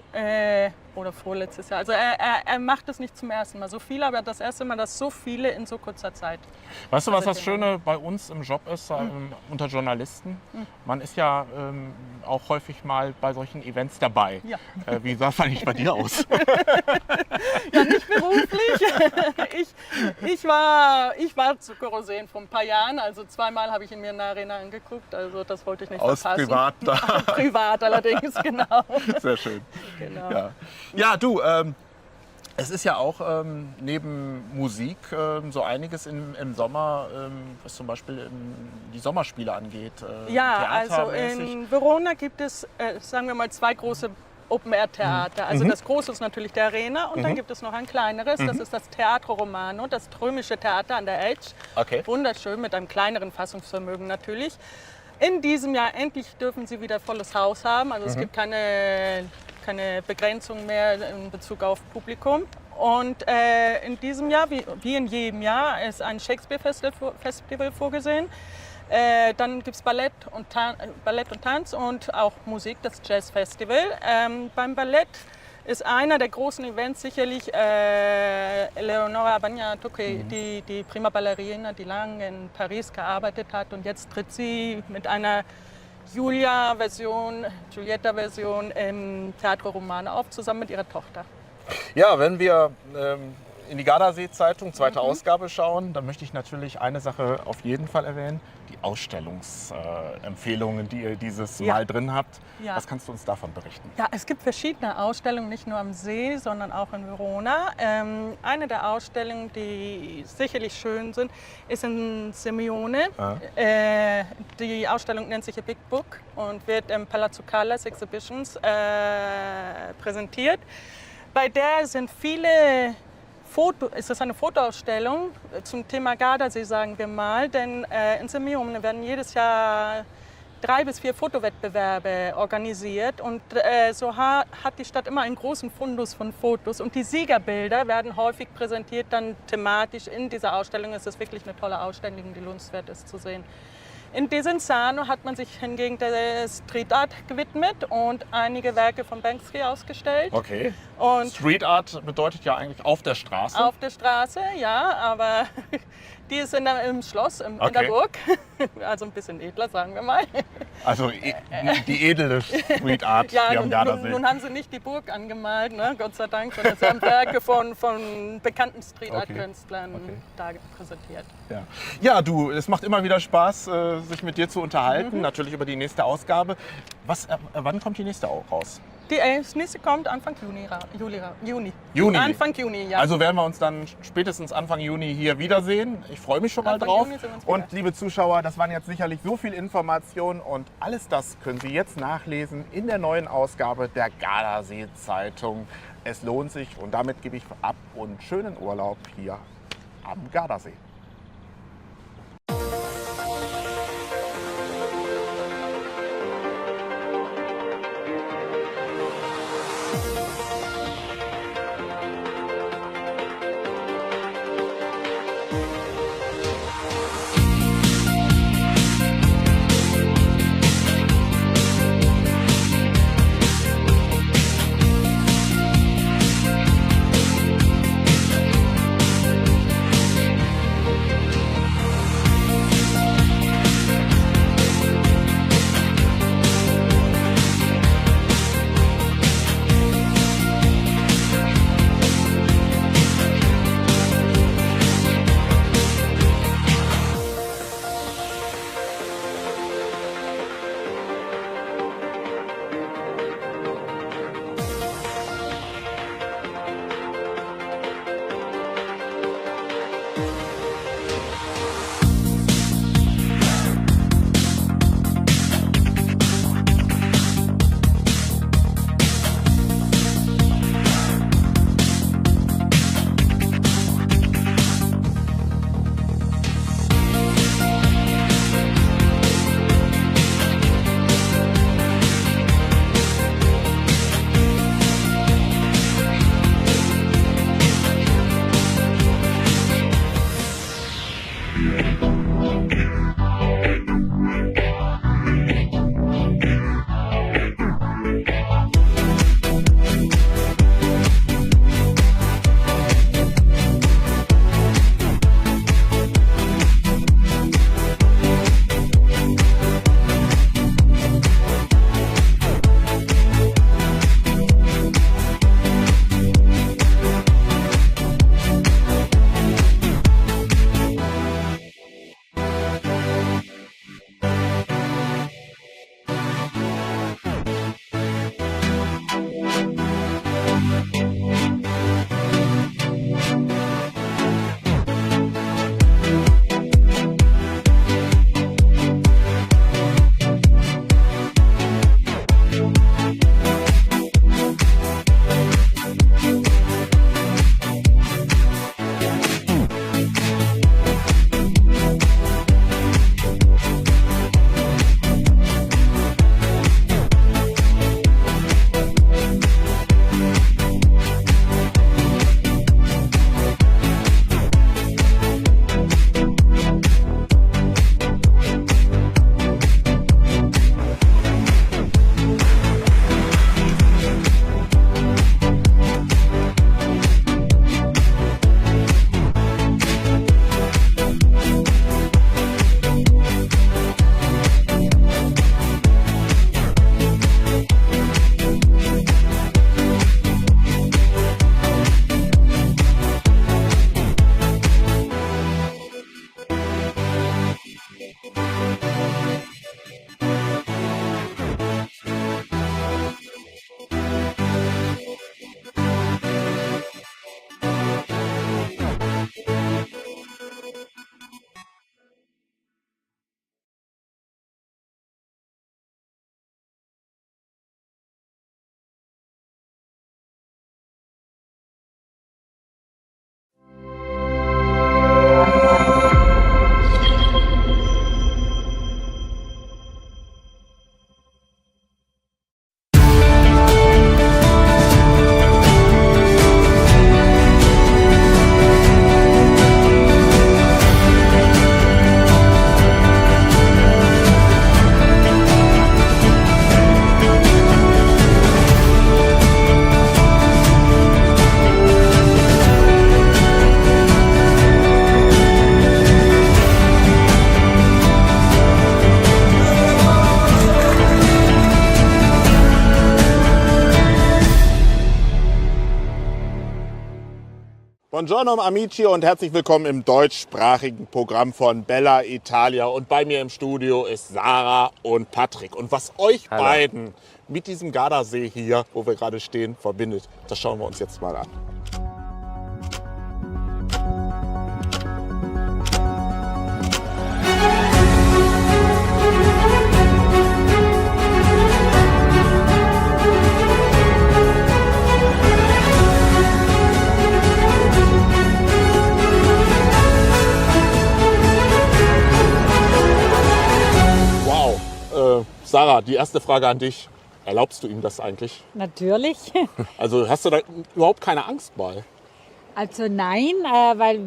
oder vorletztes Jahr. Also er macht es nicht zum ersten Mal so viele, aber das erste Mal, dass so viele in so kurzer Zeit. Weißt du, was das Schöne bei uns im Job ist, unter Journalisten? Man ist ja auch häufig mal bei solchen Events dabei. Ja. Wie sah es eigentlich bei dir aus? Ja, nicht beruflich. Ich war Zucchero sehen vor ein paar Jahren, also zweimal habe ich ihn mir in der Arena angeguckt, also das wollte ich nicht Aus verpassen. privat. Privat allerdings, genau. Sehr schön. Genau. Ja, du, es ist ja auch neben Musik so einiges im Sommer, was zum Beispiel die Sommerspiele angeht. Ja, also theatermäßig. in Verona gibt es, sagen wir mal, 2 große Open-Air-Theater. Also das große ist natürlich der Arena und dann gibt es noch ein kleineres, das ist das Teatro Romano, das Römische Theater an der Edge. Okay. Wunderschön, mit einem kleineren Fassungsvermögen natürlich. In diesem Jahr endlich dürfen sie wieder volles Haus haben, also es gibt keine Begrenzung mehr in Bezug auf Publikum. Und in diesem Jahr, wie in jedem Jahr, ist ein Shakespeare-Festival vorgesehen. Dann gibt es Ballett und Tanz und auch Musik, das Jazz-Festival. Beim Ballett ist einer der großen Events sicherlich Eleonora Bagnato, die Prima Ballerina, die lange in Paris gearbeitet hat. Und jetzt tritt sie mit einer Giulietta-Version im Teatro Romano auf, zusammen mit ihrer Tochter. Ja, wenn wir in die Gardasee-Zeitung, zweite Ausgabe schauen, dann möchte ich natürlich eine Sache auf jeden Fall erwähnen, die Ausstellungsempfehlungen, die ihr dieses Mal drin habt. Ja. Was kannst du uns davon berichten? Ja, es gibt verschiedene Ausstellungen, nicht nur am See, sondern auch in Verona. Eine der Ausstellungen, die sicherlich schön sind, ist in Simeone. Die Ausstellung nennt sich A Big Book und wird im Palazzo Callas Exhibitions präsentiert. Bei der sind viele ist das eine Fotoausstellung zum Thema Gardasee, sagen wir mal. Denn in Simeone werden jedes Jahr 3 bis 4 Fotowettbewerbe organisiert. Und so hat die Stadt immer einen großen Fundus von Fotos. Und die Siegerbilder werden häufig präsentiert, dann thematisch in dieser Ausstellung. Es ist wirklich eine tolle Ausstellung, die lohnenswert ist zu sehen. In Desenzano hat man sich hingegen der Street Art gewidmet und einige Werke von Banksy ausgestellt. Okay. Und Street Art bedeutet ja eigentlich auf der Straße. auf der Straße, ja, aber die ist im Schloss, in der Burg. Also ein bisschen edler, sagen wir mal. Also die edle Street Art Ja, hier am Gardasee. nun haben sie nicht die Burg angemalt, ne, Gott sei Dank, sondern sie haben Werke von bekannten Street Art Künstlern da präsentiert. Ja, du, es macht immer wieder Spaß, sich mit dir zu unterhalten, natürlich über die nächste Ausgabe. Wann kommt die nächste auch raus? Das nächste kommt Anfang Juni. Anfang Juni, ja. Also werden wir uns dann spätestens Anfang Juni hier wiedersehen. Ich freue mich schon mal drauf. Juni sehen wir uns wieder. Und liebe Zuschauer, das waren jetzt sicherlich so viel Informationen und alles das können Sie jetzt nachlesen in der neuen Ausgabe der Gardasee-Zeitung. Es lohnt sich und damit gebe ich ab und schönen Urlaub hier am Gardasee. Buongiorno amici und herzlich willkommen im deutschsprachigen Programm von Bella Italia. Und bei mir im Studio ist Sarah und Patrick. Und was euch beiden mit diesem Gardasee hier, wo wir gerade stehen, verbindet, das schauen wir uns jetzt mal an. Sarah, die erste Frage an dich. Erlaubst du ihm das eigentlich? Natürlich. Also hast du da überhaupt keine Angst bei? Also nein, weil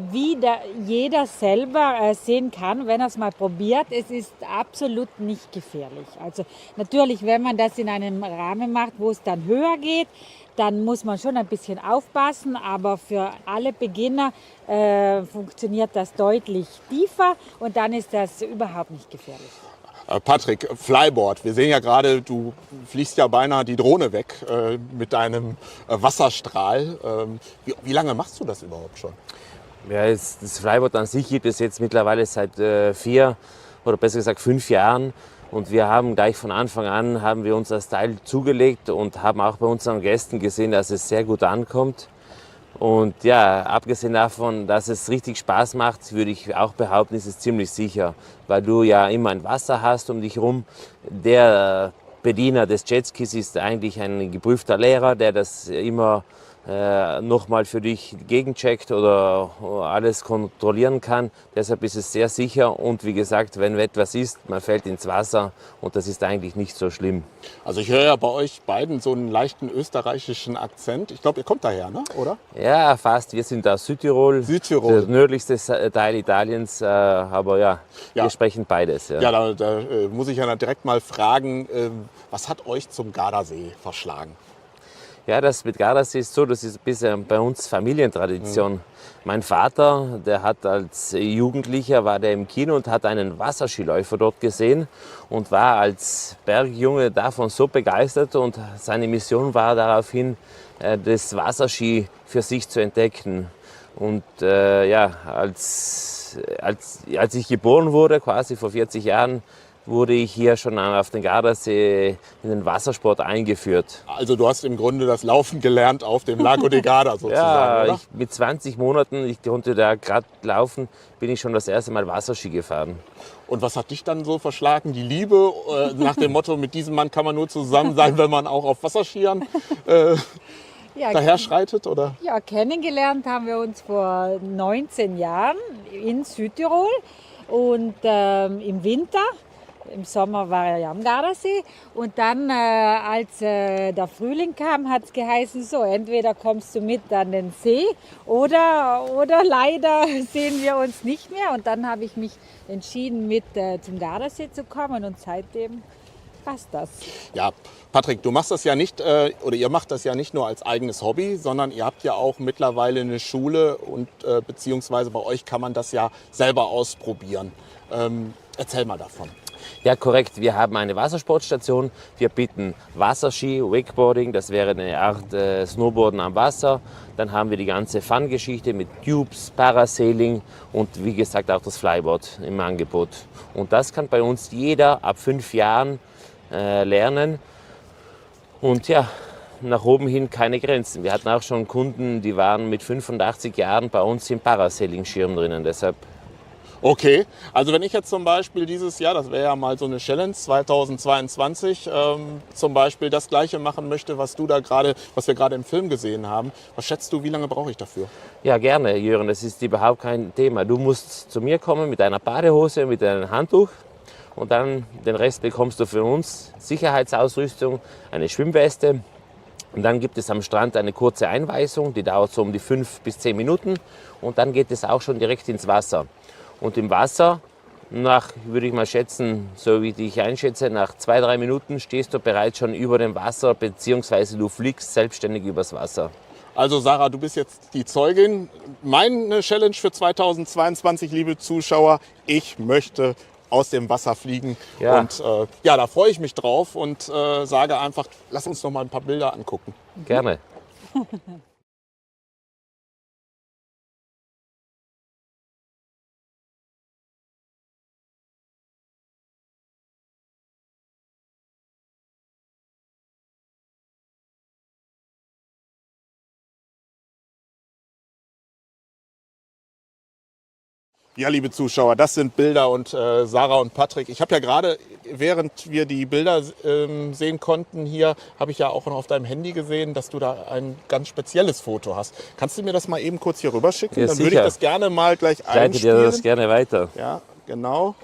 jeder selber sehen kann, wenn er es mal probiert, es ist absolut nicht gefährlich. Also natürlich, wenn man das in einem Rahmen macht, wo es dann höher geht, dann muss man schon ein bisschen aufpassen, aber für alle Beginner funktioniert das deutlich tiefer und dann ist das überhaupt nicht gefährlich. Patrick, Flyboard. Wir sehen ja gerade, du fliegst ja beinahe die Drohne weg mit deinem Wasserstrahl. Wie lange machst du das überhaupt schon? Ja, das Flyboard an sich gibt es jetzt mittlerweile seit 4 oder besser gesagt 5 Jahren. Und wir haben gleich von Anfang an haben wir uns das Teil zugelegt und haben auch bei unseren Gästen gesehen, dass es sehr gut ankommt. Und ja, abgesehen davon, dass es richtig Spaß macht, würde ich auch behaupten, ist es ziemlich sicher, weil du ja immer ein Wasser hast um dich herum. Der Bediener des Jetskis ist eigentlich ein geprüfter Lehrer, der das immer nochmal für dich gegencheckt oder alles kontrollieren kann. Deshalb ist es sehr sicher und wie gesagt, wenn etwas ist, man fällt ins Wasser und das ist eigentlich nicht so schlimm. Also ich höre ja bei euch beiden so einen leichten österreichischen Akzent. Ich glaube, ihr kommt daher, ne? Oder? Ja, fast. Wir sind aus Südtirol, Südtirol. Das nördlichste Teil Italiens, aber ja, wir sprechen beides. Ja, da muss ich ja direkt mal fragen, was hat euch zum Gardasee verschlagen? Ja, das mit Gardasee ist so, das ist bisher bei uns Familientradition. Mein Vater, der hat als Jugendlicher, war der im Kino und hat einen Wasserskiläufer dort gesehen und war als Bergjunge davon so begeistert und seine Mission war daraufhin, das Wasserski für sich zu entdecken. Und ja, als ich geboren wurde, quasi vor 40 Jahren, wurde ich hier schon auf den Gardasee in den Wassersport eingeführt. Also du hast im Grunde das Laufen gelernt auf dem Lago de Garda sozusagen, ja, oder? Mit 20 Monaten, ich konnte da gerade laufen, bin ich schon das erste Mal Wasserski gefahren. Und was hat dich dann so verschlagen? Die Liebe nach dem Motto, mit diesem Mann kann man nur zusammen sein, wenn man auch auf Wasserskiern daher schreitet, oder? Ja, kennengelernt haben wir uns vor 19 Jahren in Südtirol und im Winter. Im Sommer war er ja am Gardasee und dann, als der Frühling kam, hat es geheißen, so, entweder kommst du mit an den See oder leider sehen wir uns nicht mehr. Und dann habe ich mich entschieden, mit zum Gardasee zu kommen und seitdem passt das. Ja, Patrick, du machst das ja nicht, oder ihr macht das ja nicht nur als eigenes Hobby, sondern ihr habt ja auch mittlerweile eine Schule und beziehungsweise bei euch kann man das ja selber ausprobieren. Erzähl mal davon. Ja, korrekt. Wir haben eine Wassersportstation. Wir bieten Wasserski, Wakeboarding, das wäre eine Art Snowboarden am Wasser. Dann haben wir die ganze Fun-Geschichte mit Tubes, Parasailing und wie gesagt auch das Flyboard im Angebot. Und das kann bei uns jeder ab 5 Jahren lernen. Und ja, nach oben hin keine Grenzen. Wir hatten auch schon Kunden, die waren mit 85 Jahren bei uns im Parasailing-Schirm drinnen. Deshalb. Okay, also wenn ich jetzt zum Beispiel dieses Jahr, das wäre ja mal so eine Challenge 2022, zum Beispiel das Gleiche machen möchte, was wir gerade im Film gesehen haben, was schätzt du, wie lange brauche ich dafür? Ja, gerne, Jürgen, das ist überhaupt kein Thema. Du musst zu mir kommen mit einer Badehose, mit einem Handtuch und dann den Rest bekommst du für uns. Sicherheitsausrüstung, eine Schwimmweste. Und dann gibt es am Strand eine kurze Einweisung, die dauert so um die 5 bis 10 Minuten und dann geht es auch schon direkt ins Wasser. Und im Wasser, würde ich mal schätzen, so wie ich einschätze, nach 2-3 Minuten stehst du bereits schon über dem Wasser, beziehungsweise du fliegst selbstständig übers Wasser. Also Sarah, du bist jetzt die Zeugin. Meine Challenge für 2022, liebe Zuschauer, ich möchte aus dem Wasser fliegen. Ja. Und da freue ich mich drauf und sage einfach, lass uns noch mal ein paar Bilder angucken. Gerne. Ja, liebe Zuschauer, das sind Bilder und Sarah und Patrick. Ich habe ja gerade, während wir die Bilder sehen konnten hier, habe ich ja auch noch auf deinem Handy gesehen, dass du da ein ganz spezielles Foto hast. Kannst du mir das mal eben kurz hier rüber schicken? Ja, Dann sicher. würde ich das gerne mal gleich Ich leite einspielen. dir das gerne weiter. Ja, genau.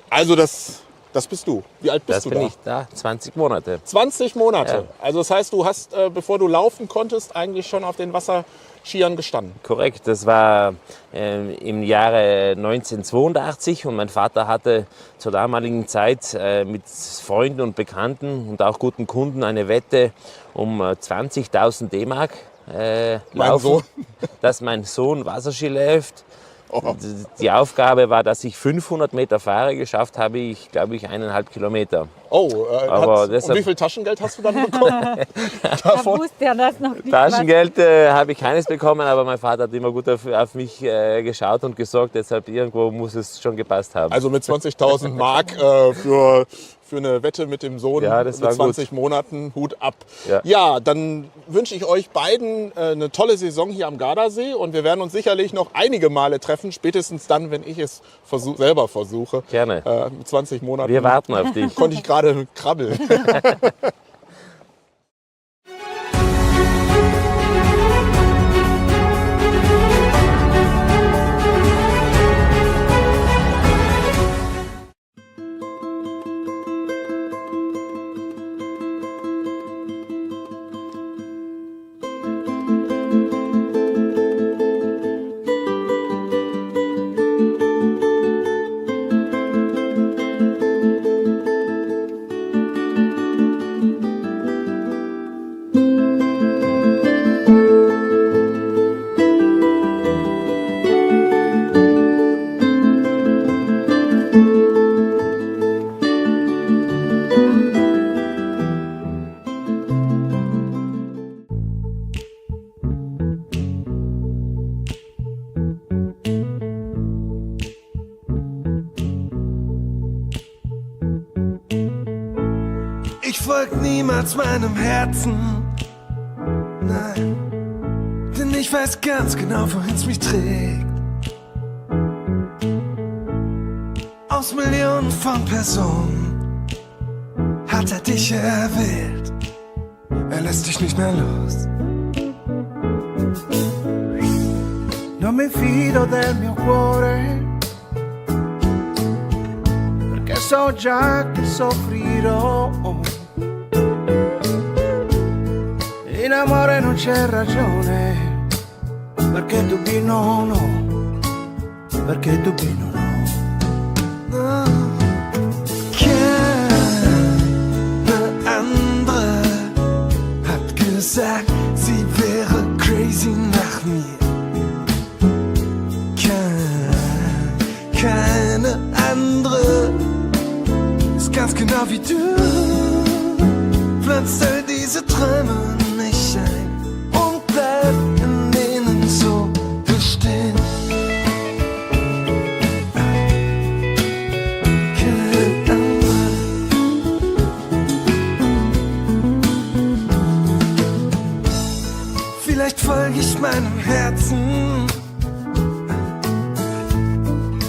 Also das bist du. Wie alt bist Das du bin da? ich da, 20 Monate. 20 Monate. Ja. Also das heißt, du hast, bevor du laufen konntest, eigentlich schon auf den Wasserskiern gestanden. Korrekt, das war im Jahre 1982 und mein Vater hatte zur damaligen Zeit mit Freunden und Bekannten und auch guten Kunden eine Wette um 20.000 D-Mark laufen, Sohn? dass mein Sohn Wasserski läuft. Oh. Die Aufgabe war, dass ich 500 Meter fahre. Geschafft habe ich, glaube ich, 1,5 Kilometer. Oh, Aber und deshalb- wie viel Taschengeld hast du dann bekommen? Da wusste er das noch nicht. Taschengeld habe ich keines bekommen, aber mein Vater hat immer gut auf mich geschaut und gesorgt. Deshalb irgendwo muss es schon gepasst haben. Also mit 20.000 Mark für eine Wette mit dem Sohn Ja, das mit war 20 Monaten, Hut ab. Ja. Ja, dann wünsche ich euch beiden eine tolle Saison hier am Gardasee und wir werden uns sicherlich noch einige Male treffen, spätestens dann, wenn ich es selber versuche. Gerne. Mit 20 Monaten Wir warten auf dich. konnte ich gerade krabbeln. Ich folg niemals meinem Herzen, nein, denn ich weiß ganz genau, wohin's mich trägt. Aus Millionen von Personen hat er dich erwählt, er lässt dich nicht mehr los. Non mi fido del mio cuore, perché so già che soffrirò. In amore non c'è ragione, perché tu no, no, perché tu no, no. No. Keine andere hat gesagt, sie wäre crazy nach mir. Keine andere ist ganz genau wie du. Pflanzt all diese Träume nicht ein und bleib in denen so bestehen. Keine andere. Vielleicht folge ich meinem Herzen.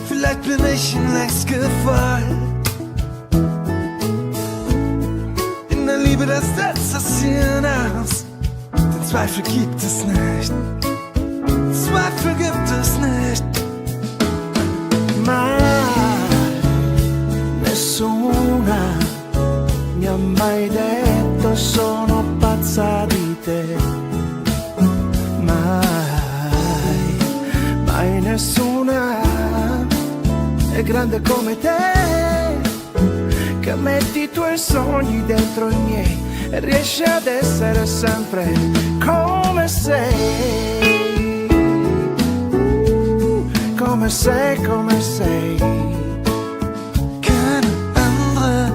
Vielleicht bin ich ihm längst gefallen. In der Liebe, das setzt das Hirn aus. Den Zweifel gibt es nicht. Zweifel gibt es nicht. Ma nessuna mi ha mai detto sono pazza di te. Mai nessuna è grande come te, che metti i tuoi sogni dentro i miei e riesci ad essere sempre come sei, come sei, come sei. Keine andere.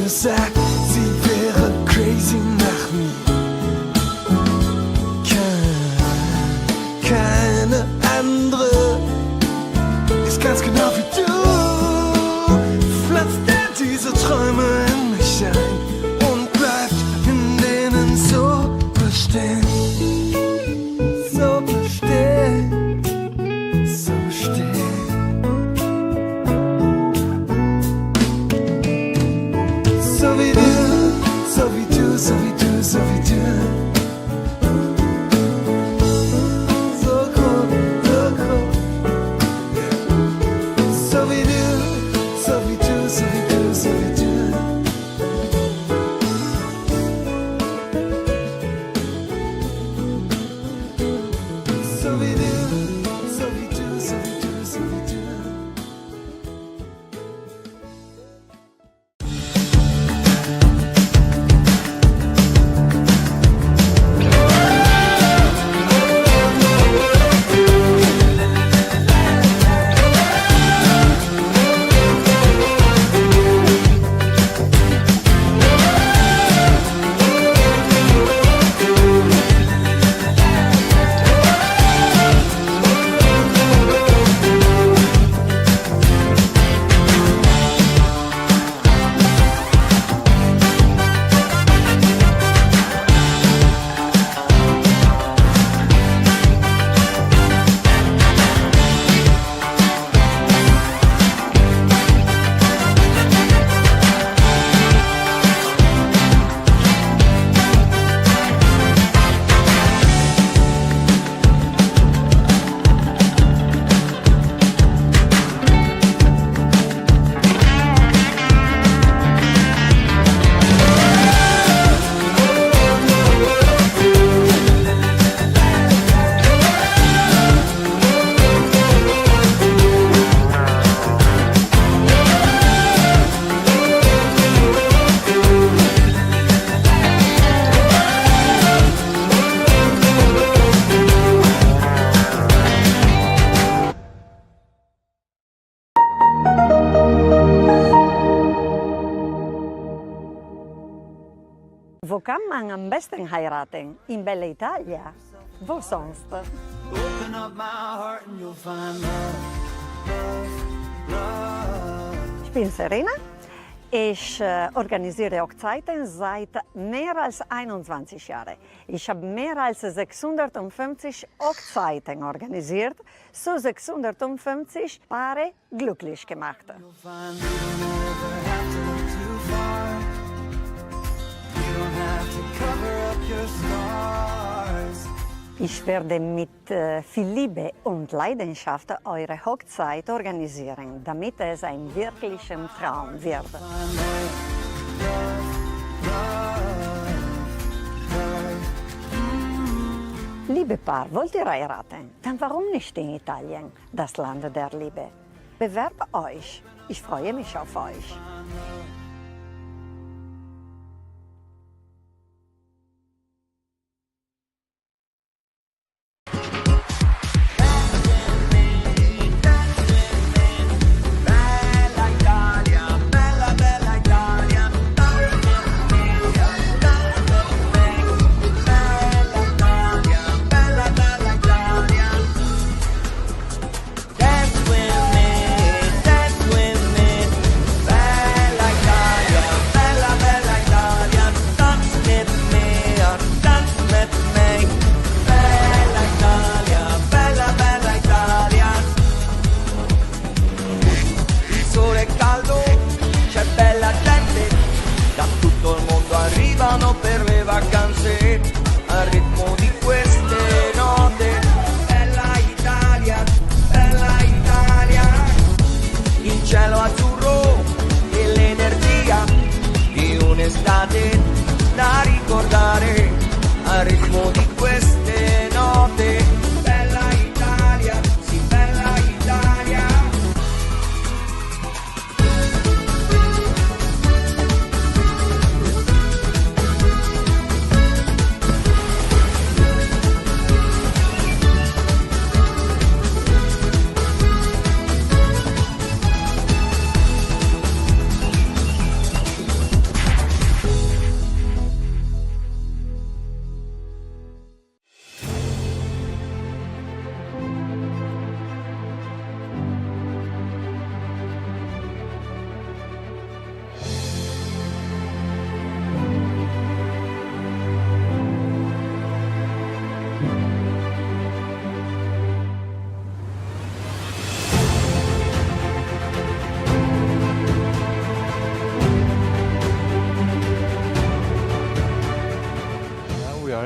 Sagt, sie wäre crazy nach mir. Keine Wo kann man am besten heiraten? In Bella Italia? Wo sonst? Open up my heart and you'll find love, love. Ich bin Serena. Ich organisiere Hochzeiten seit mehr als 21 Jahren. Ich habe mehr als 650 Hochzeiten organisiert, so 650 Paare glücklich gemacht. You'll find you don't ever have to look too far. You don't have to cover up your scars. Ich werde mit viel Liebe und Leidenschaft eure Hochzeit organisieren, damit es ein wirklicher Traum wird. Liebe Paar, wollt ihr heiraten? Dann warum nicht in Italien, das Land der Liebe? Bewerbt euch. Ich freue mich auf euch. Da ricordare al ritmo di queste note. Bella Italia, sì, bella Italia.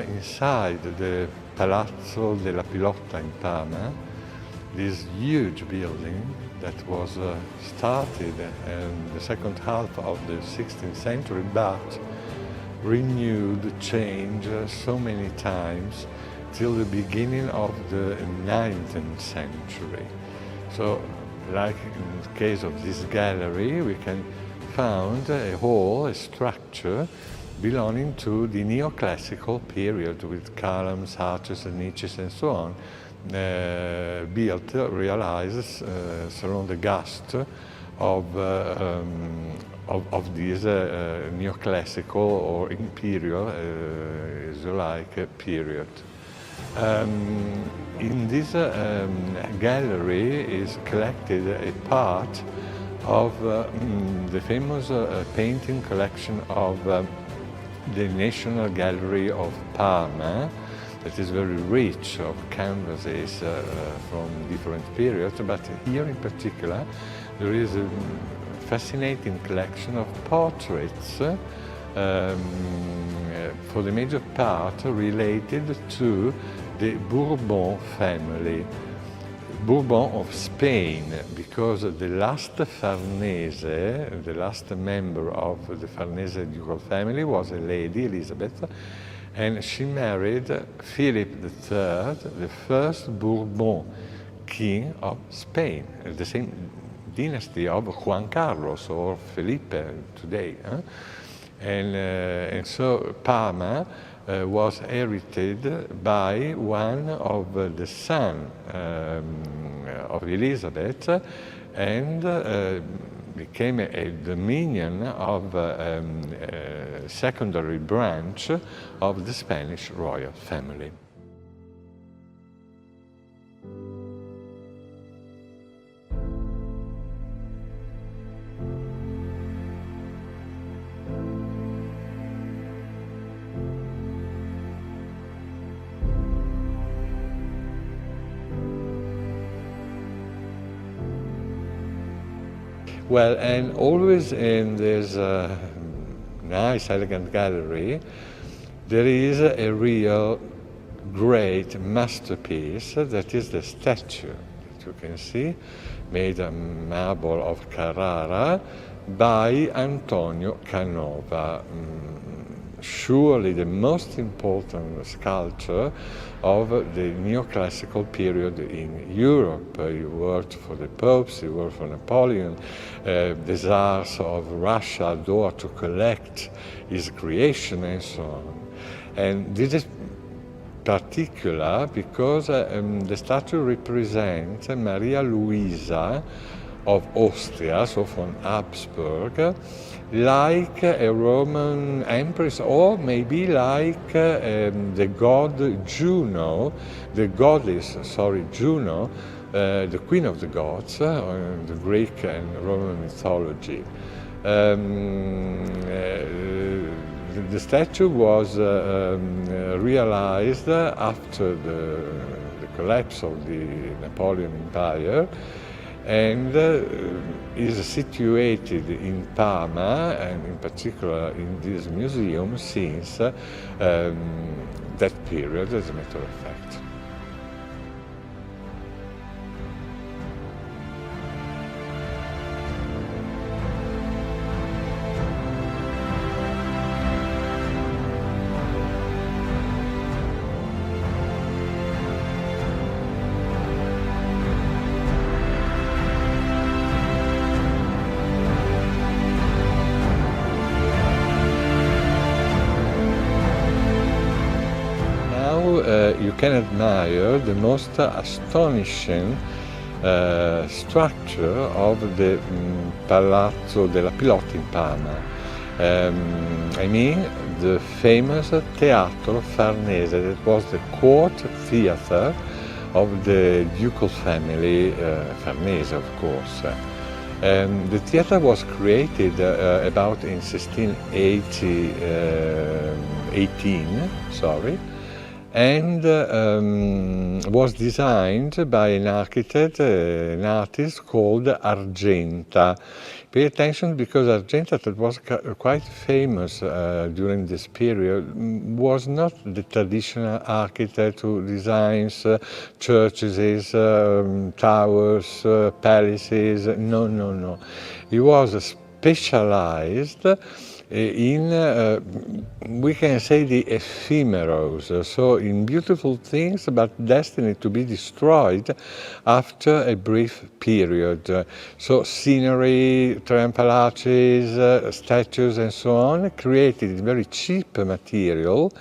Inside the Palazzo della Pilotta in Parma, this huge building that was started in the second half of the 16th century, but renewed, changed so many times till the beginning of the 19th century. So, like in the case of this gallery, we can find a hall, a structure, belonging to the neoclassical period with columns, arches, and niches, and so on, built, realized around the gust of this neoclassical or imperial, as you like, period. In this gallery is collected a part of the famous painting collection of the National Gallery of Parma, that is very rich of canvases from different periods, but here in particular there is a fascinating collection of portraits for the major part related to the Bourbon family. Bourbon of Spain, because the last Farnese, the last member of the Farnese ducal family was a lady, Elizabeth, and she married Philip III, the first Bourbon king of Spain, the same dynasty of Juan Carlos or Felipe today. And so Parma was inherited by one of the sons of Elizabeth, and became a dominion of a secondary branch of the Spanish royal family. Well, and always in this nice, elegant gallery, there is a real great masterpiece that is the statue that you can see, made of marble of Carrara by Antonio Canova. Surely the most important sculptor of the neoclassical period in Europe. He worked for the popes, he worked for Napoleon. The Tsars of Russia adored to collect his creation and so on. And this is particular because the statue represents Maria Luisa of Austria, so from Habsburg, like a Roman empress, or maybe like the god Juno, the goddess, Juno, the queen of the gods, the Greek and Roman mythology. The statue was realized after the collapse of the Napoleon Empire, and is situated in Parma, and in particular in this museum since that period, as a matter of fact. You can admire the most astonishing structure of the Palazzo della Pilotta in Parma. I mean the famous Teatro Farnese, that was the court theater of the ducal family, Farnese of course. The theater was created about in 1618, and was designed by an architect, an artist called Argenta. Pay attention, because Argenta, that was quite famous during this period, was not the traditional architect who designs churches, towers, palaces. No. He was specialized in, we can say, the ephemeros, so in beautiful things but destined to be destroyed after a brief period. So scenery, triumphal arches, statues and so on, created in very cheap material,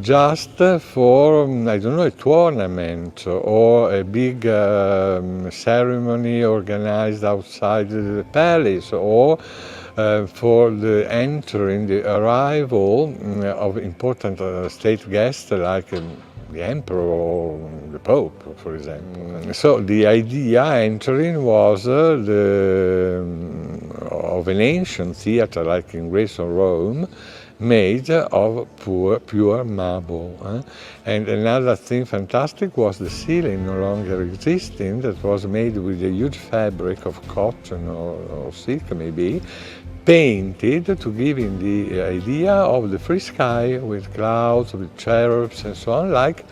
just for, I don't know, a tournament or a big ceremony organized outside the palace, or for the entering, the arrival of important state guests like the emperor or the pope, for example. So the idea entering was of an ancient theater like in Greece or Rome, made of pure marble. And another thing fantastic was the ceiling, no longer existing, that was made with a huge fabric of cotton or silk maybe, painted to give him the idea of the free sky with clouds, with cherubs and so on, like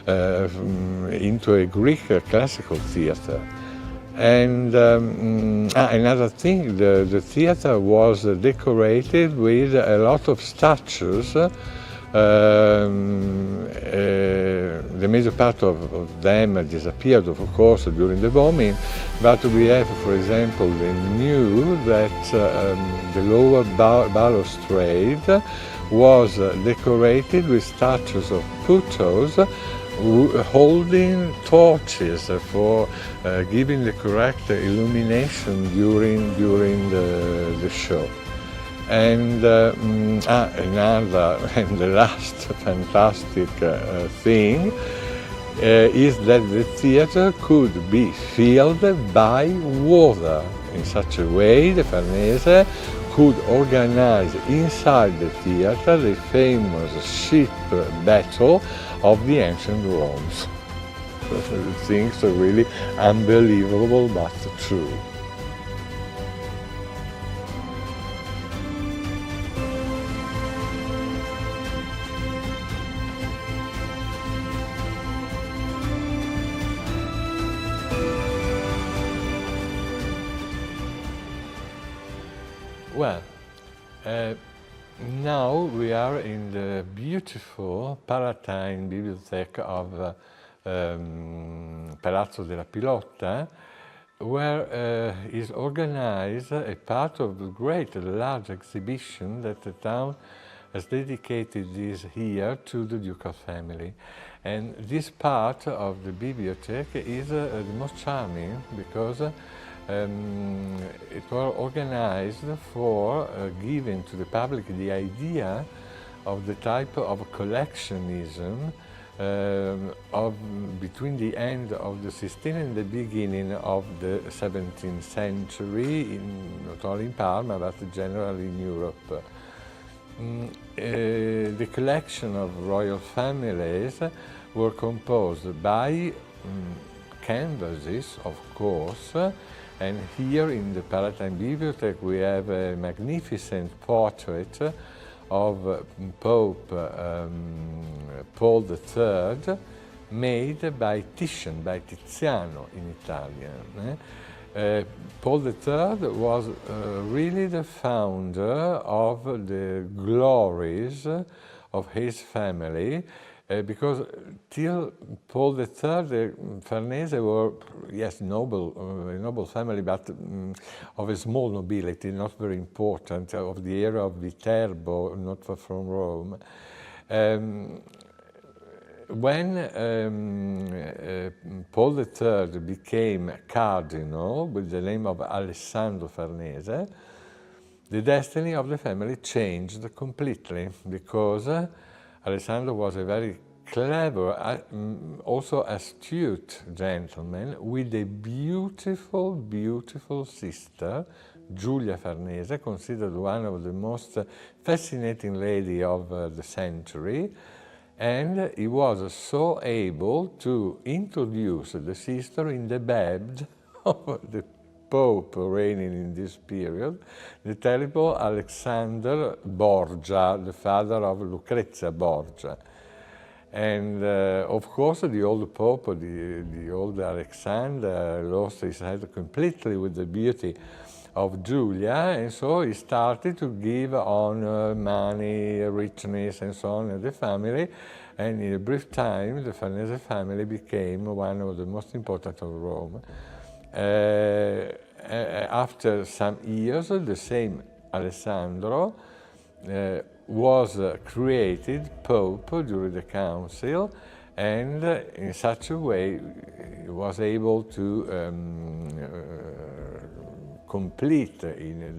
into a Greek classical theater. And another thing, the theater was decorated with a lot of statues. The major part of them disappeared, of course, during the bombing, but we have, for example, the new that the lower balustrade was decorated with statues of Putos holding torches for giving the correct illumination during the show. And another and the last fantastic thing is that the theatre could be filled by water. In such a way, the Farnese could organize inside the theatre the famous ship battle of the ancient Romans. Things are really unbelievable but true. Well, now we are in the beautiful Palatine Bibliothèque of Palazzo della Pilotta, where is organized a part of the great large exhibition that the town has dedicated this year to the ducal family. And this part of the bibliothèque is the most charming because it was organized for giving to the public the idea of the type of collectionism between the end of the 16th and the beginning of the 17th century, not only in Parma but generally in Europe. The collection of royal families were composed by canvases, of course, and here in the Palatine Bibliothèque we have a magnificent portrait of Pope Paul III, made by Titian, by Tiziano in Italian. Paul III was really the founder of the glories of his family, because till Paul III, the Farnese were, yes, noble, a noble family, but of a small nobility, not very important, of the era of Viterbo, not far from Rome. When Paul III became cardinal with the name of Alessandro Farnese, the destiny of the family changed completely, because Alessandro was a very clever, also astute gentleman with a beautiful, beautiful sister, Giulia Farnese, considered one of the most fascinating ladies of the century. And he was so able to introduce the sister in the bed of the Pope reigning in this period, the terrible Alexander Borgia, the father of Lucrezia Borgia. And of course, the old Pope, the old Alexander, lost his head completely with the beauty of Giulia, and so he started to give honor, money, richness, and so on to the family. And in a brief time, the Farnese family became one of the most important of Rome. After some years, the same Alessandro was created Pope during the council, and in such a way he was able to complete in a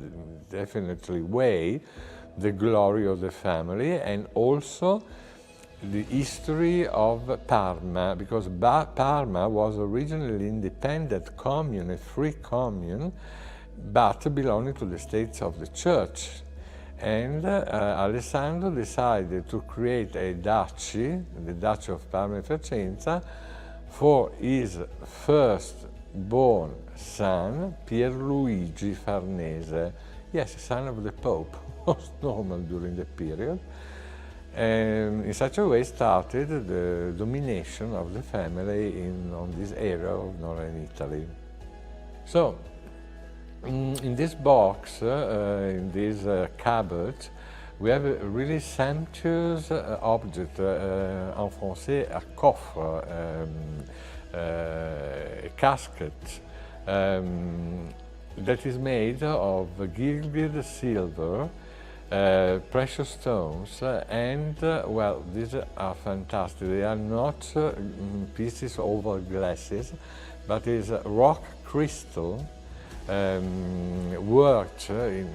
definitely way the glory of the family, and also the history of Parma, because Parma was originally an independent commune, a free commune, but belonging to the States of the Church. And Alessandro decided to create a duchy, the Duchy of Parma and Piacenza, for his first-born son, Pierluigi Farnese. Yes, son of the Pope, most normal during the period. And in such a way started the domination of the family on this area of northern Italy. So, in this box, in this cupboard, we have a really sumptuous object, en français, a coffre, a casket, that is made of gilded silver, precious stones, well, these are fantastic. They are not pieces over glasses, but is rock crystal worked in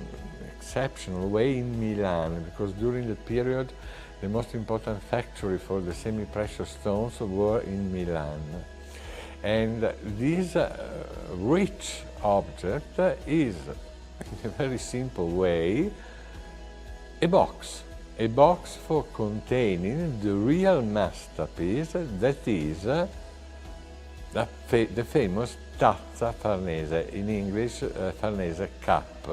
exceptional way in Milan, because during the period the most important factory for the semi-precious stones were in Milan. And this rich object is, in a very simple way, a box for containing the real masterpiece, that is the famous tazza farnese, in English Farnese cup.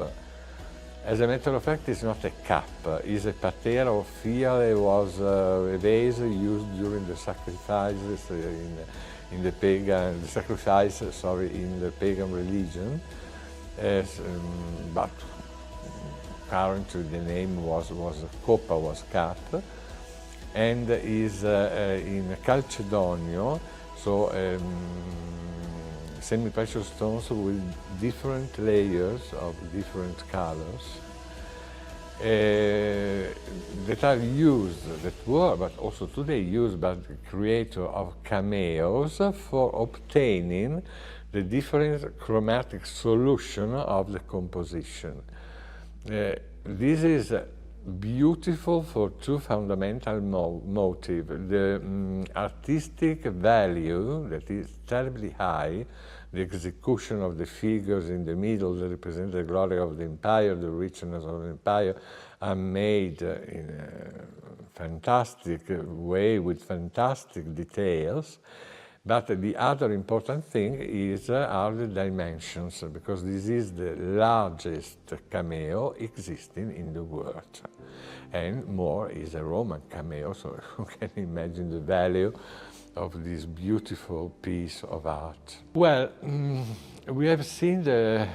As a matter of fact, it's not a cup, it's a patera of fiale. It was a vase used during the sacrifices in the pagan, in the pagan religion. But currently the name was coppa, was cup, and is in calcedonio, so semi-precious stones with different layers of different colors that are used, that were, but also today used by the creator of cameos for obtaining the different chromatic solution of the composition. This is beautiful for two fundamental motives. The artistic value, that is terribly high, the execution of the figures in the middle that represent the glory of the empire, the richness of the empire, are made in a fantastic way with fantastic details. But the other important thing are the dimensions, because this is the largest cameo existing in the world. And more is a Roman cameo, so you can imagine the value of this beautiful piece of art. Well, we have seen the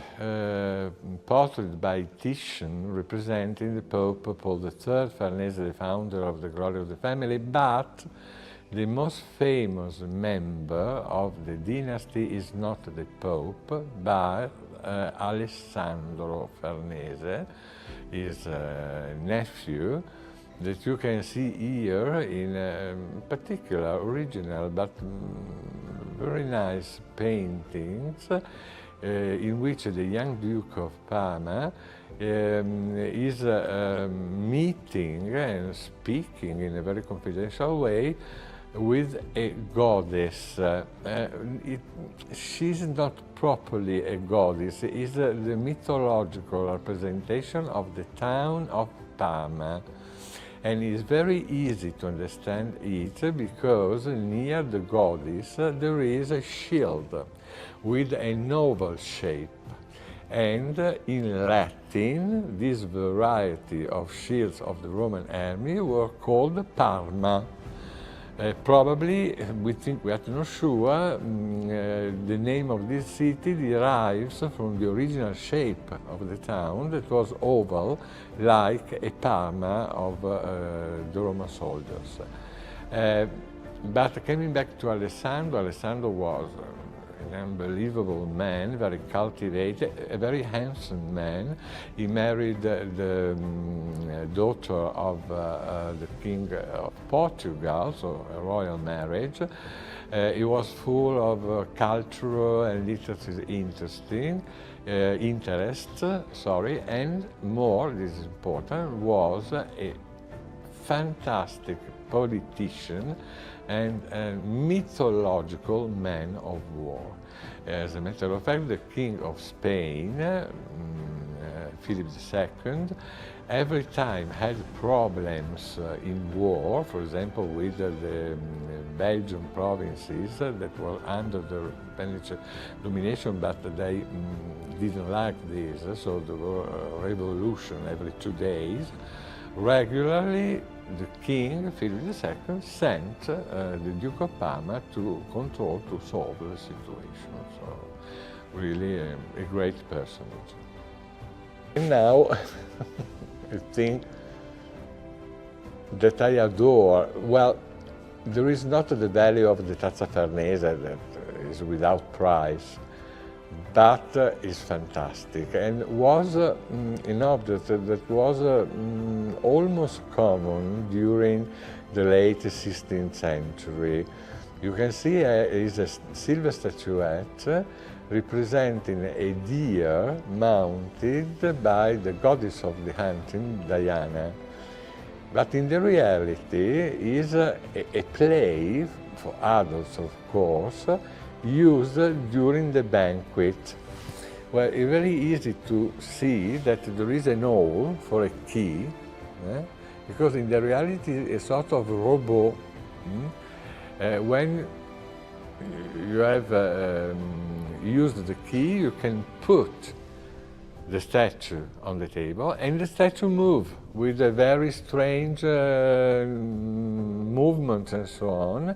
portrait by Titian representing the Pope Paul III, Farnese, the founder of the Glory of the Family, but the most famous member of the dynasty is not the Pope, but Alessandro Farnese, his nephew, that you can see here in particular original but very nice paintings in which the young Duke of Parma is meeting and speaking in a very confidential way with a goddess. She's not properly a goddess, it's the mythological representation of the town of Parma. And it's very easy to understand it because near the goddess there is a shield with an oval shape. And in Latin, this variety of shields of the Roman army were called Parma. Probably, we are not sure, the name of this city derives from the original shape of the town that was oval, like a Parma of the Roman soldiers. But coming back to Alessandro, Alessandro was an unbelievable man, very cultivated, a very handsome man. He married the daughter of the King of Portugal, so a royal marriage. He was full of cultural and literary interests, and more, this is important, was a fantastic politician and a mythological man of war. As a matter of fact, the King of Spain, Philip II, every time had problems in war, for example with the Belgian provinces that were under the Spanish domination, but they didn't like this, so there were a revolution every 2 days. Regularly, the king, Philip II, sent the Duke of Parma to control, to solve the situation. So, really a great personage. And now, a thing that I adore, well, there is not the value of the Tazza Farnese that is without price. but is fantastic and was an object that was almost common during the late 16th century. You can see is a silver statuette representing a deer mounted by the goddess of the hunting, Diana. But in the reality is a play, for adults of course, used during the banquet. Well, it's very easy to see that there is an hole for a key, because in the reality a sort of robot. When you have used the key, you can put the statue on the table and the statue moves with a very strange movements and so on.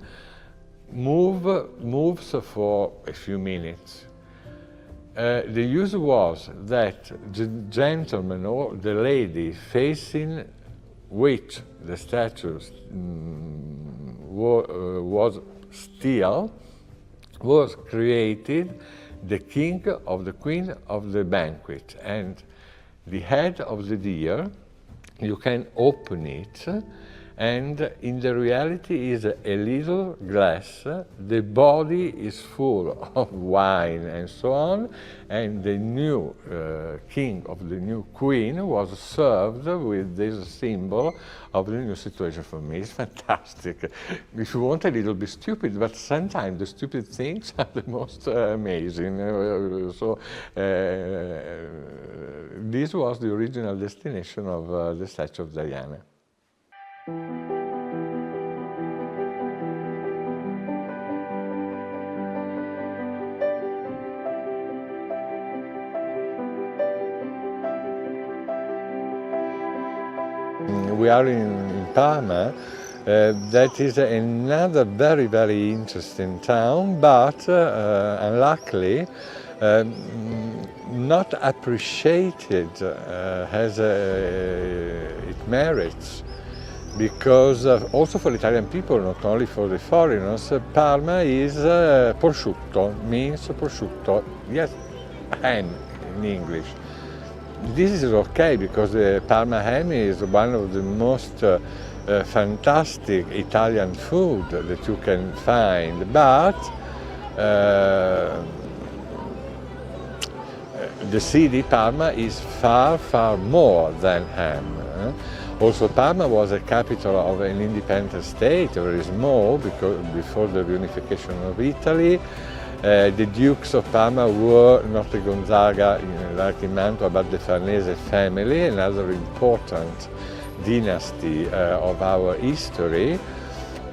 Moves for a few minutes. The use was that the gentleman or the lady facing which the statue was still was created the king or the queen of the banquet, and the head of the deer, you can open it, and in the reality is a little glass, the body is full of wine and so on, and the new king of the new queen was served with this symbol of the new situation. For me, it's fantastic. If you want, a little bit stupid, but sometimes the stupid things are the most amazing. This was the original destination of the statue of Diana. We are in Parma. That is another very, very interesting town, but unluckily not appreciated as it merits, because also for Italian people, not only for the foreigners, Parma is prosciutto, means prosciutto, yes, ham in English. This is okay because the Parma ham is one of the most fantastic Italian food that you can find, but the city Parma is far, far more than ham. Also, Parma was a capital of an independent state, very small, because before the reunification of Italy. The Dukes of Parma were not the Gonzaga like in Mantua, but the Farnese family, another important dynasty of our history.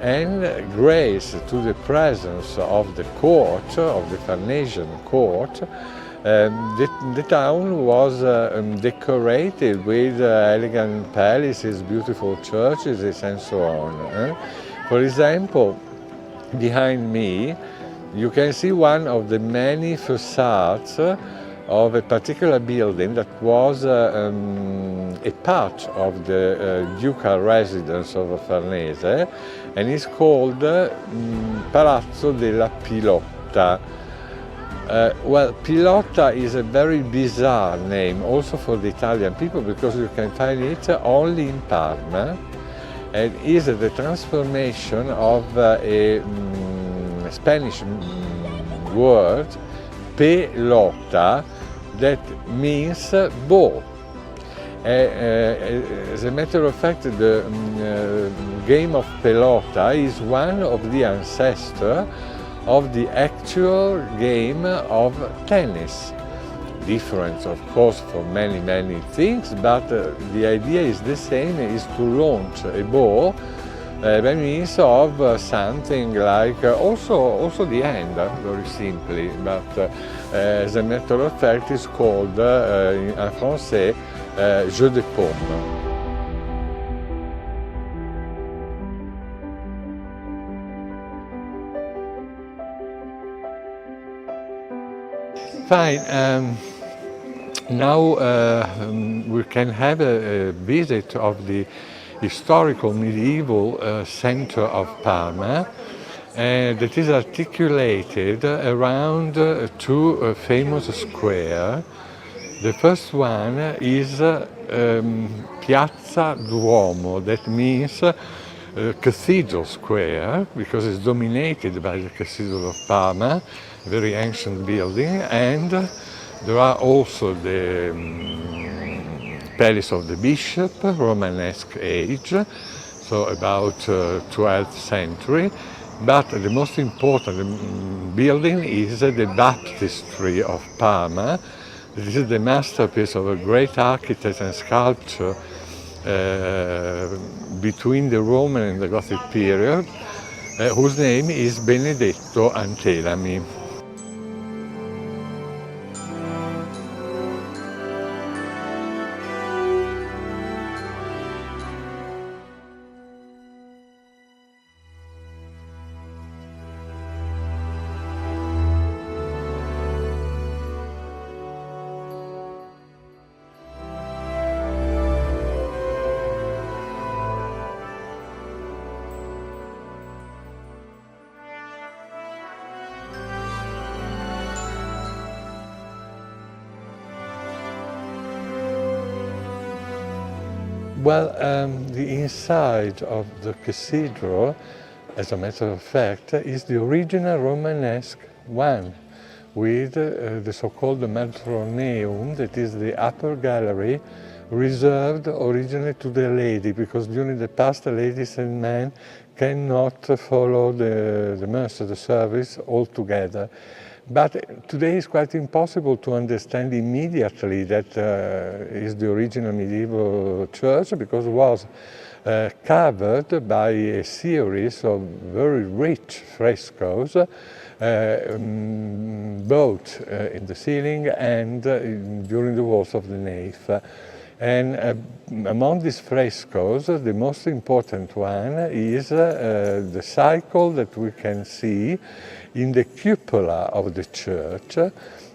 And grace to the presence of the court, of the Farnesian court, the town was decorated with elegant palaces, beautiful churches, and so on. For example, behind me, you can see one of the many facades of a particular building that was a part of the ducal residence of Farnese, and it's called Palazzo della Pilotta. Well, Pilotta is a very bizarre name also for the Italian people, because you can find it only in Parma, and is the transformation of a Spanish word, pelota, that means ball. As a matter of fact, the game of pelota is one of the ancestors of the actual game of tennis. Different, of course, for many, many things, but the idea is the same, is to launch a ball by means of something like, also the hand, very simply, but as a matter of fact it's called in français jeu de paume. Fine. Now we can have a visit of the historical medieval center of Parma, that is articulated around two famous squares. The first one is Piazza Duomo, that means Cathedral Square, because it's dominated by the Cathedral of Parma, a very ancient building, and there are also the Palace of the Bishop, Romanesque age, so about 12th century. But the most important building is the Baptistry of Parma. This is the masterpiece of a great architect and sculptor between the Roman and the Gothic period, whose name is Benedetto Antelami. Well, the inside of the cathedral, as a matter of fact, is the original Romanesque one, with the so-called Matroneum, that is the upper gallery, reserved originally to the lady, because during the past the ladies and men cannot follow the Mass, the service altogether. But today it's quite impossible to understand immediately that is the original medieval church, because it was covered by a series of very rich frescoes, both in the ceiling and during the walls of the nave. And among these frescoes, the most important one is the cycle that we can see in the cupola of the church,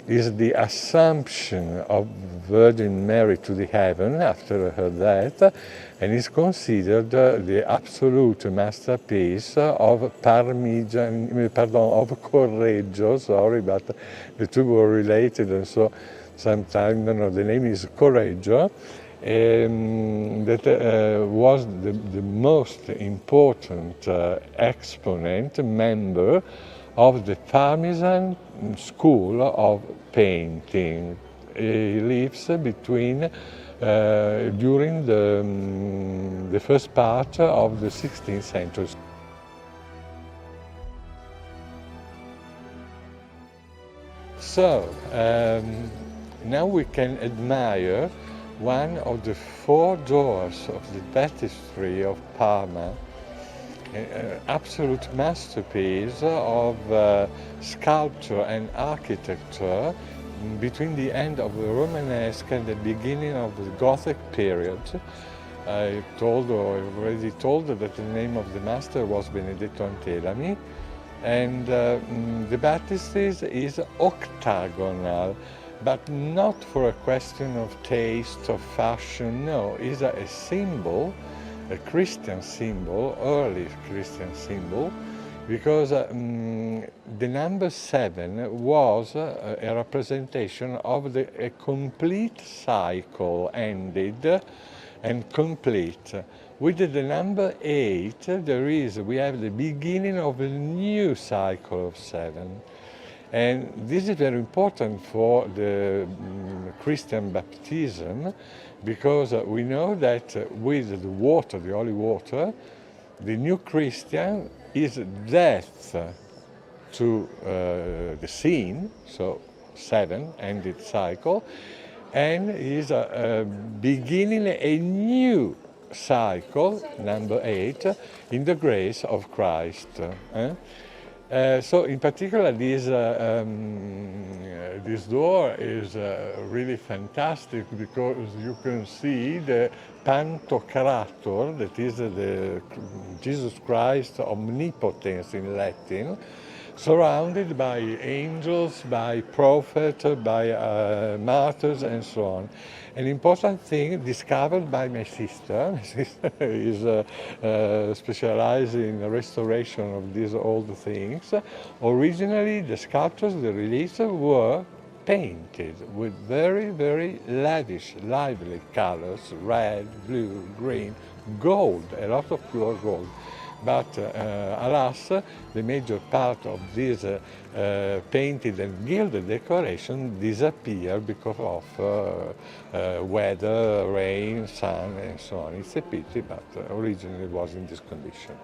is the Assumption of Virgin Mary to the heaven after her death, and is considered the absolute masterpiece of Correggio, sorry, but the two were related, and so sometimes, the name is Correggio, that was the most important exponent, member of the Parmesan School of Painting. He lives between during the first part of the 16th century. So, now we can admire one of the four doors of the Baptistry of Parma, an absolute masterpiece of sculpture and architecture between the end of the Romanesque and the beginning of the Gothic period. I've already told that the name of the master was Benedetto Antelami, and the baptistry is octagonal, but not for a question of taste or fashion, no, it's a symbol, a Christian symbol, early Christian symbol, because the number 7 was a representation of a complete cycle ended and complete. With the number 8, we have the beginning of a new cycle of 7. And this is very important for the Christian baptism, because we know that with the water, the holy water, the new Christian is death to the sin, so 7, ended cycle, and is beginning a new cycle, number 8, in the grace of Christ. So in particular, this door is really fantastic, because you can see the Pantocrator, that is the Jesus Christ omnipotence in Latin, surrounded by angels, by prophets, by martyrs, and so on. An important thing discovered by my sister. My sister is specialized in the restoration of these old things. Originally, the sculptures, the reliefs, were painted with very, very lavish, lively colors, red, blue, green, gold, a lot of pure gold. But alas, the major part of this painted and gilded decoration disappeared because of weather, rain, sun, and so on. It's a pity, but originally it was in this condition.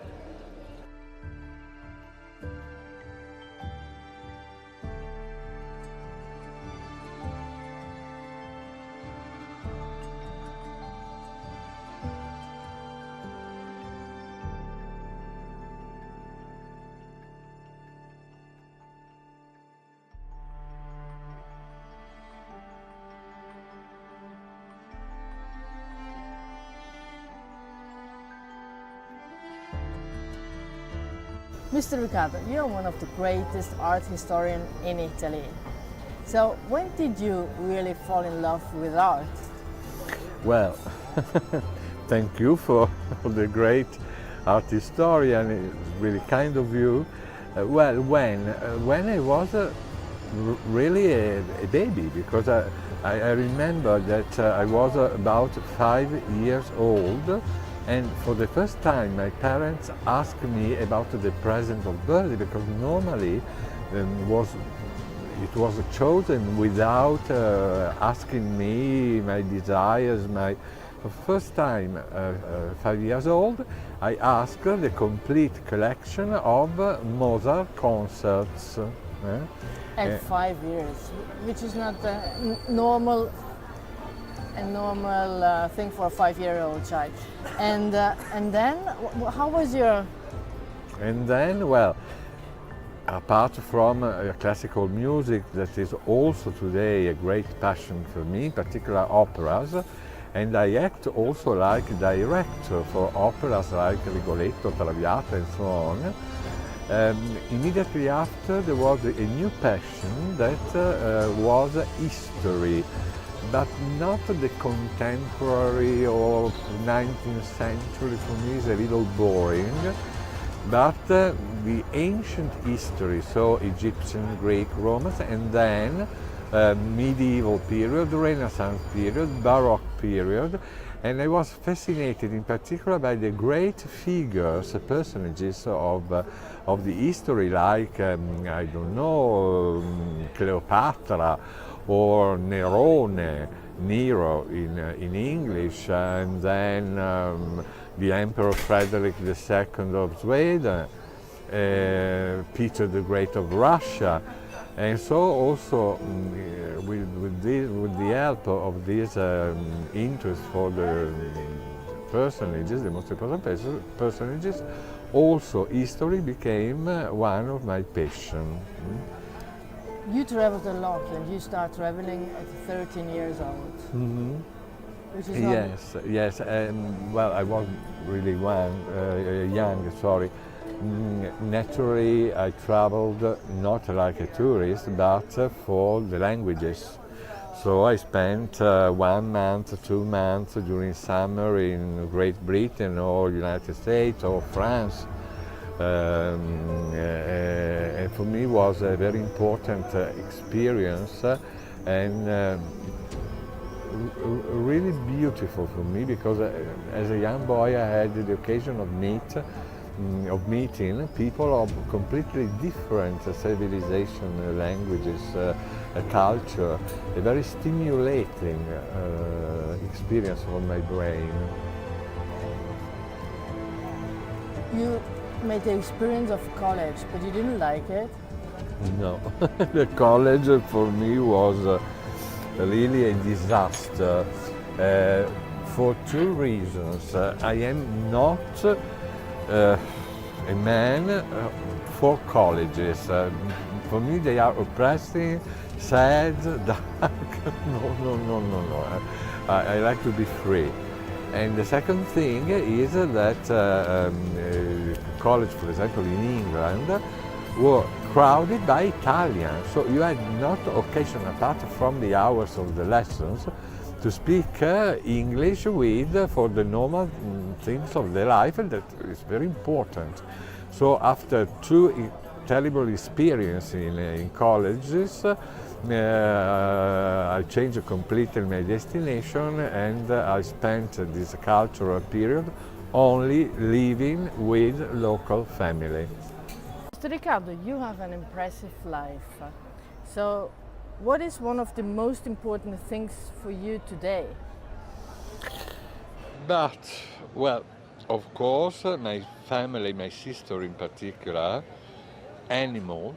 Mr. Riccardo, you're one of the greatest art historians in Italy. So when did you really fall in love with art? Well, thank you for the great art historian. It's really kind of you. Well, when I was really a baby, because I remember that I was about 5 years old, and for the first time my parents asked me about the present of birthday, because normally it was chosen without asking me my desires. For the first time, 5 years old, I asked the complete collection of Mozart concerts. And 5 years, which is not a normal thing for a 5-year-old child. And then, how was your? And then, well, apart from classical music, that is also today a great passion for me, in particular operas, and I act also like director for operas like Rigoletto, Traviata, and so on. Immediately after, there was a new passion that was history, but not the contemporary or 19th century. For me is a little boring, but the ancient history, so Egyptian, Greek, Romans, and then medieval period, Renaissance period, Baroque period. And I was fascinated in particular by the great figures, personages of the history, like, I don't know, Cleopatra or Nerone, Nero in English, and then the Emperor Frederick II of Sweden, Peter the Great of Russia. And so also with the help of this interest for the personages, the most important personages, also history became one of my passions. You traveled a lot, and you start traveling at 13 years old. Mm-hmm. Which is not... Yes. Well, I was really young. Sorry. Naturally, I traveled not like a tourist, but for the languages. So I spent 1 month, 2 months during summer in Great Britain or United States or France. And for me it was a very important experience and really beautiful for me, because as a young boy I had the occasion of meeting people of completely different civilization, languages, culture, a very stimulating experience for my brain. You made the experience of college, but you didn't like it? No, the college for me was really a disaster for 2 reasons. I am not a man for colleges. For me they are oppressing, sad, dark. No. I like to be free. And the second thing is that college, for example, in England, were crowded by Italians. So you had not occasion, apart from the hours of the lessons, to speak English with for the normal things of the life, and that is very important. So after two terrible experiences in colleges, I changed completely my destination, and I spent this cultural period only living with local family. Mr. Riccardo, you have an impressive life. So, what is one of the most important things for you today? But, well, of course, my family, my sister in particular, animals,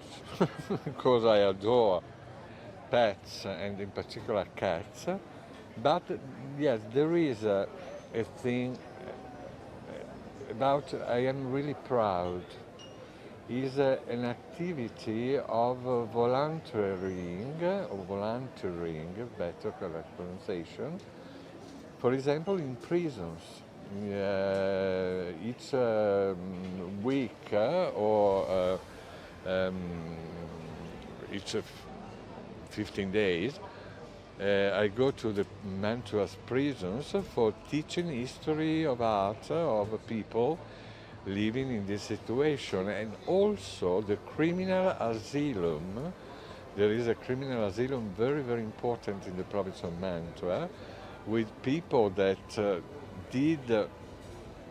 because I adore pets and in particular cats. But yes, there is a thing about I am really proud. Is an activity of volunteering, better correct pronunciation. For example, in prisons, each week or each 15 days, I go to the Mantua's prisons for teaching history of art of people living in this situation, and also the criminal asylum. There is a criminal asylum very, very important in the province of Mantua, with people that did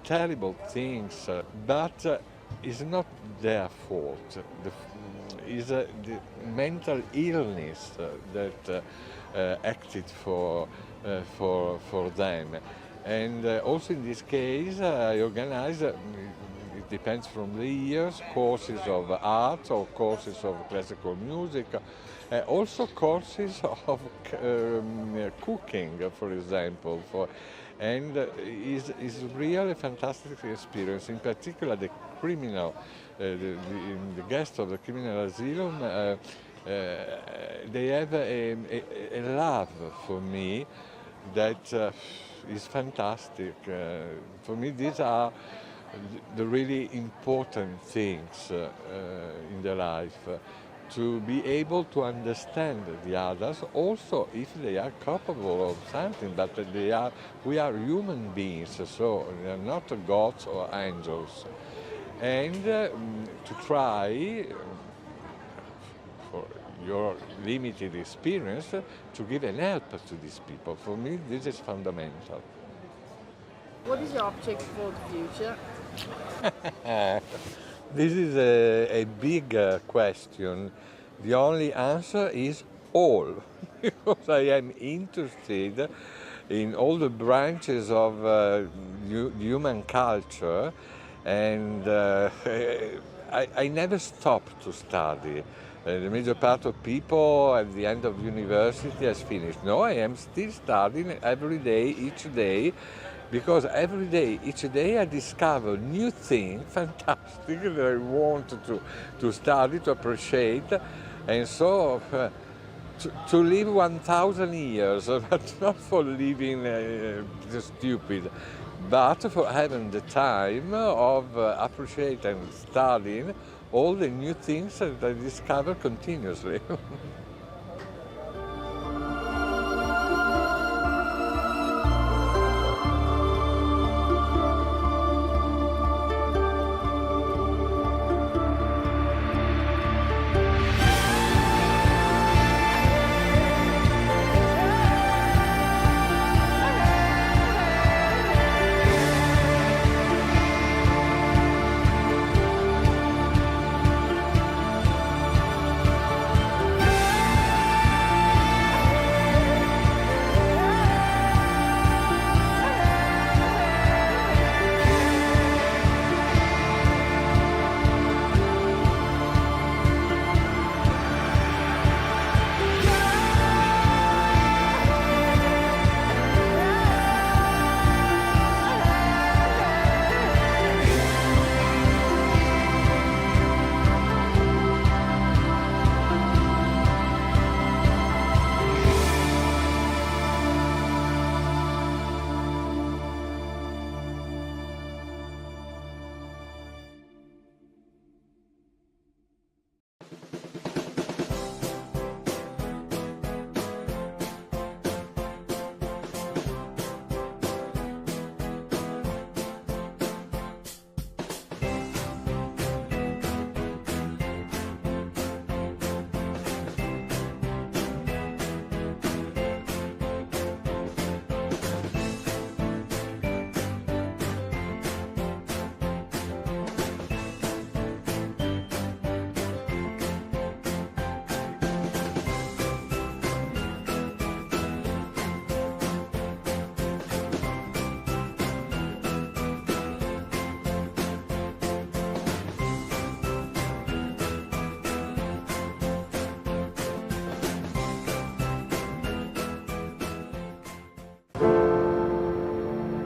terrible things, but it's not their fault. It's the mental illness that acted for them. And also in this case, I organize, it depends from the years, courses of art or courses of classical music, also courses of cooking, for example. And it's really a fantastic experience. In particular, the criminal, the guests of the criminal asylum, they have a love for me that is fantastic. For me, these are the really important things in the life. To be able to understand the others, also if they are capable of something, but we are human beings, so they are not gods or angels. And to try, for your limited experience, to give an help to these people. For me, this is fundamental. What is your object for the future? This is a big question. The only answer is all, because I am interested in all the branches of human culture, and I never stop to study. The major part of people at the end of university has finished. No, I am still studying every day, each day, because every day, each day I discover new things, fantastic, that I want to study, to appreciate. And so to live 1,000 years, but not for living stupid, but for having the time of appreciating and studying all the new things that I discover continuously.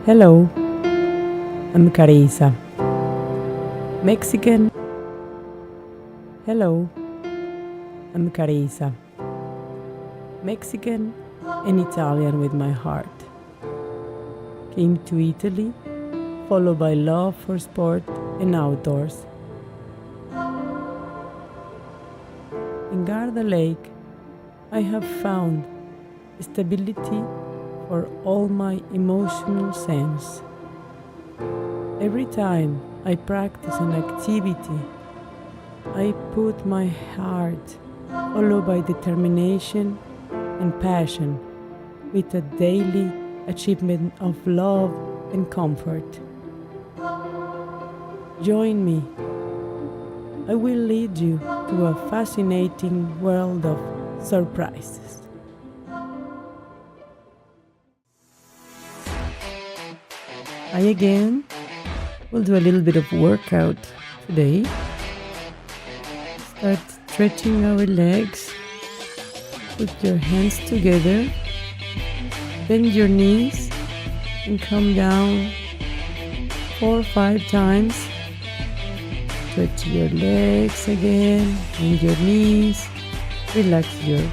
Hello, I'm Carissa. Mexican. Hello, I'm Carissa. Mexican and Italian with my heart. Came to Italy, followed by love for sport and outdoors. In Garda Lake, I have found stability for all my emotional sense. Every time I practice an activity, I put my heart, followed by determination and passion, with a daily achievement of love and comfort. Join me. I will lead you to a fascinating world of surprises. I again will do a little bit of workout today. Start stretching our legs. Put your hands together. Bend your knees and come down 4 or 5 times. Stretch your legs again, bend your knees, relax your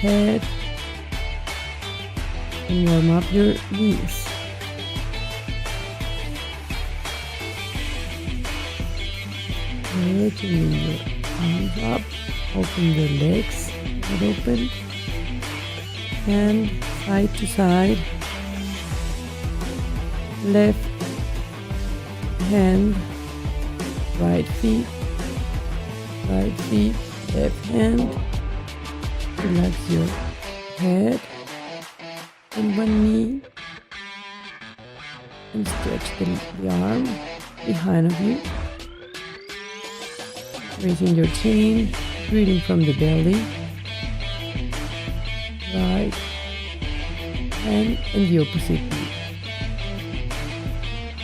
head, and warm up your knees. Good, and your arms up, open your legs, wide open, hand side to side, left hand, right feet, left hand. Relax your head and one knee, and stretch the arm behind of you. Raising your chin, breathing from the belly. Right hand and the opposite knee.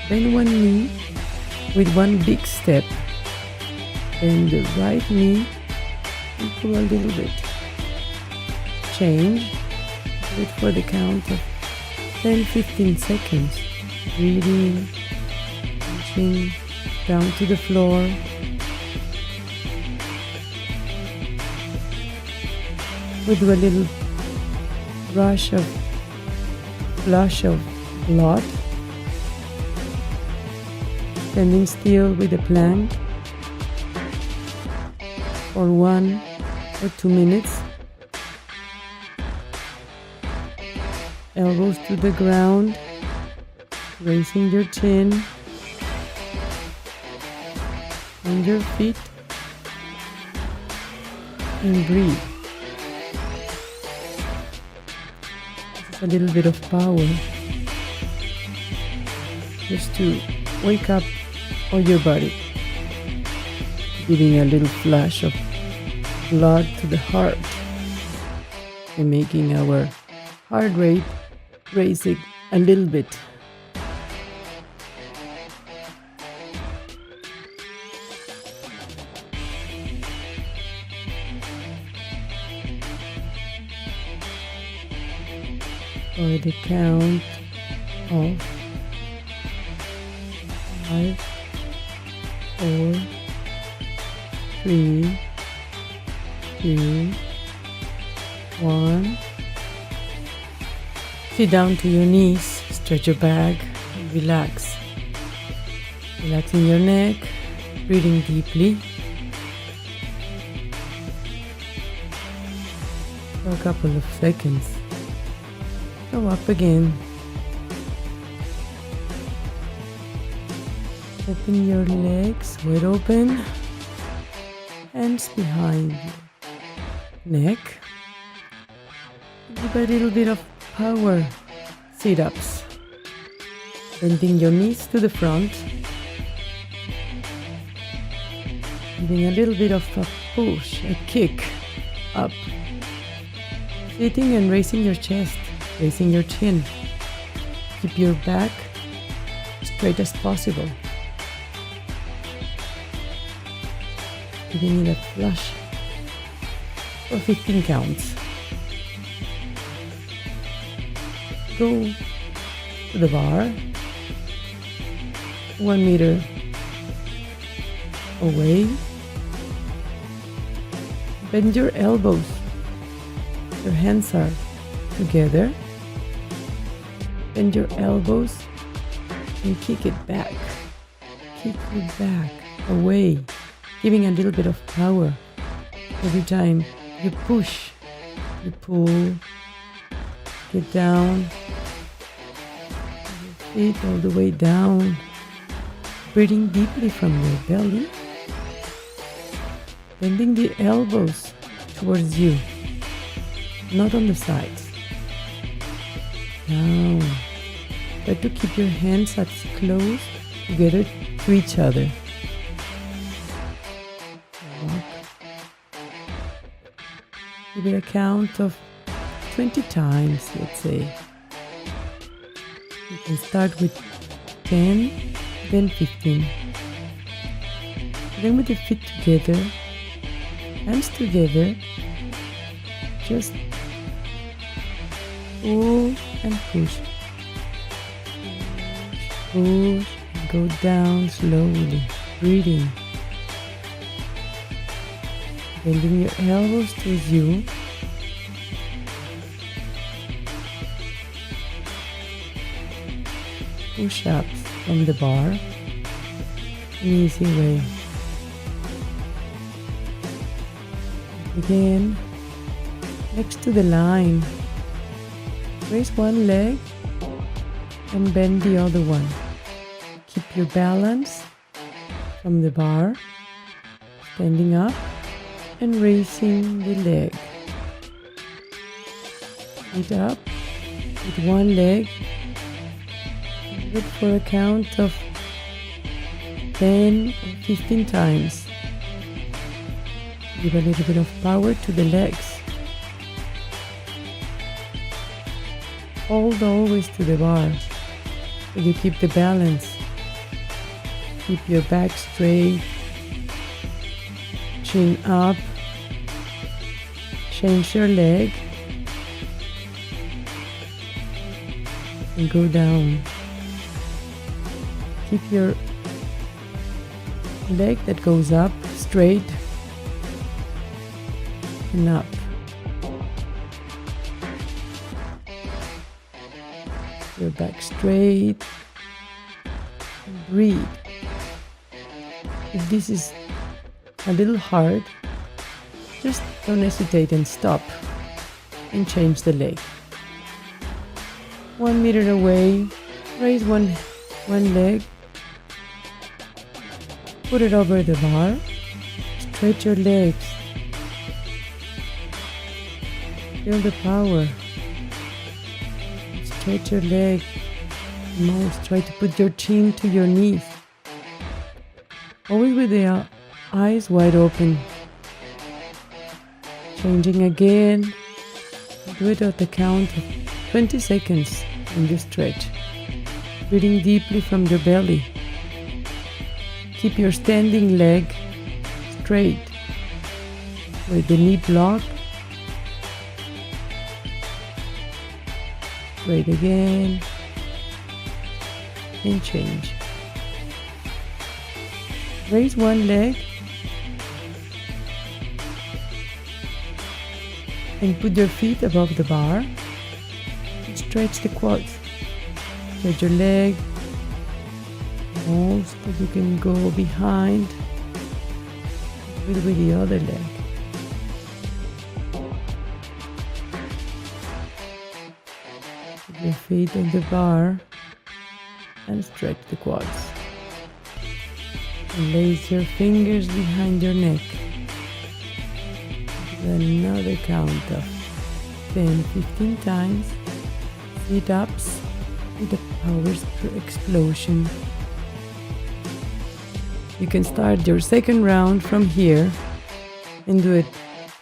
Bend one knee with one big step. Bend the right knee and pull a little bit. Change. Wait for the count of 10-15 seconds. Breathing, reaching down to the floor. We do a little flush of blood. Standing still with a plank for 1 or 2 minutes. Elbows to the ground, raising your chin on your feet, and breathe. A little bit of power just to wake up all your body, giving a little flash of blood to the heart and making our heart rate raising a little bit. For the count of 5, 4, 3, 2, 1. Sit down to your knees, stretch your back, and relax. Relaxing your neck, breathing deeply. For a couple of seconds. Go up again. Open your legs wide open. Hands behind your neck. Give a little bit of power sit-ups. Bending your knees to the front. Giving a little bit of a push, a kick up. Sitting and raising your chest. Raising your chin. Keep your back straight as possible. Giving it a flush for 15 counts. Go to the bar, 1 meter away. Bend your elbows. Your hands are together. Bend your elbows and kick it back. Kick it back, away, giving a little bit of power. Every time you push, you pull, get down, your feet all the way down, breathing deeply from your belly, bending the elbows towards you, not on the sides. Down. Try to keep your hands as close together to each other. Walk. Give it a count of 20 times, let's say. You can start with 10, then 15. Then with the feet together, hands together, just pull and push. Push and go down slowly, breathing. Bending your elbows towards you. Push-ups from the bar. An easy way. Again, next to the line. Raise one leg and bend the other one. Keep your balance from the bar, standing up and raising the leg. Feet up with one leg. Do it for a count of 10 or 15 times. Give a little bit of power to the legs. Hold always to the bar so you keep the balance. Keep your back straight, chin up, change your leg and go down. Keep your leg that goes up straight and up. Your back straight. Breathe. If this is a little hard, just don't hesitate and stop and change the leg. 1 meter away, raise one leg, put it over the bar, stretch your legs, feel the power. Stretch your leg most. Try to put your chin to your knees. Always with the eyes wide open. Changing again. Do it at the count of 20 seconds when you stretch. Breathing deeply from your belly. Keep your standing leg straight with the knee block. Straight again and change. Raise one leg and put your feet above the bar and stretch the quads. Stretch your leg most that you can go behind with the other leg. Your feet on the bar and stretch the quads. And place your fingers behind your neck. Another count of 10-15 times. Sit-ups with a power explosion. You can start your second round from here and do it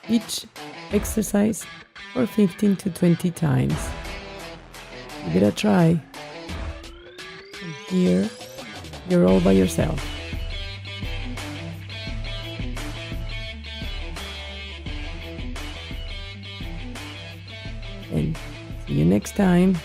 each exercise for 15 to 20 times. Give it a try. And here, you're all by yourself. And see you next time.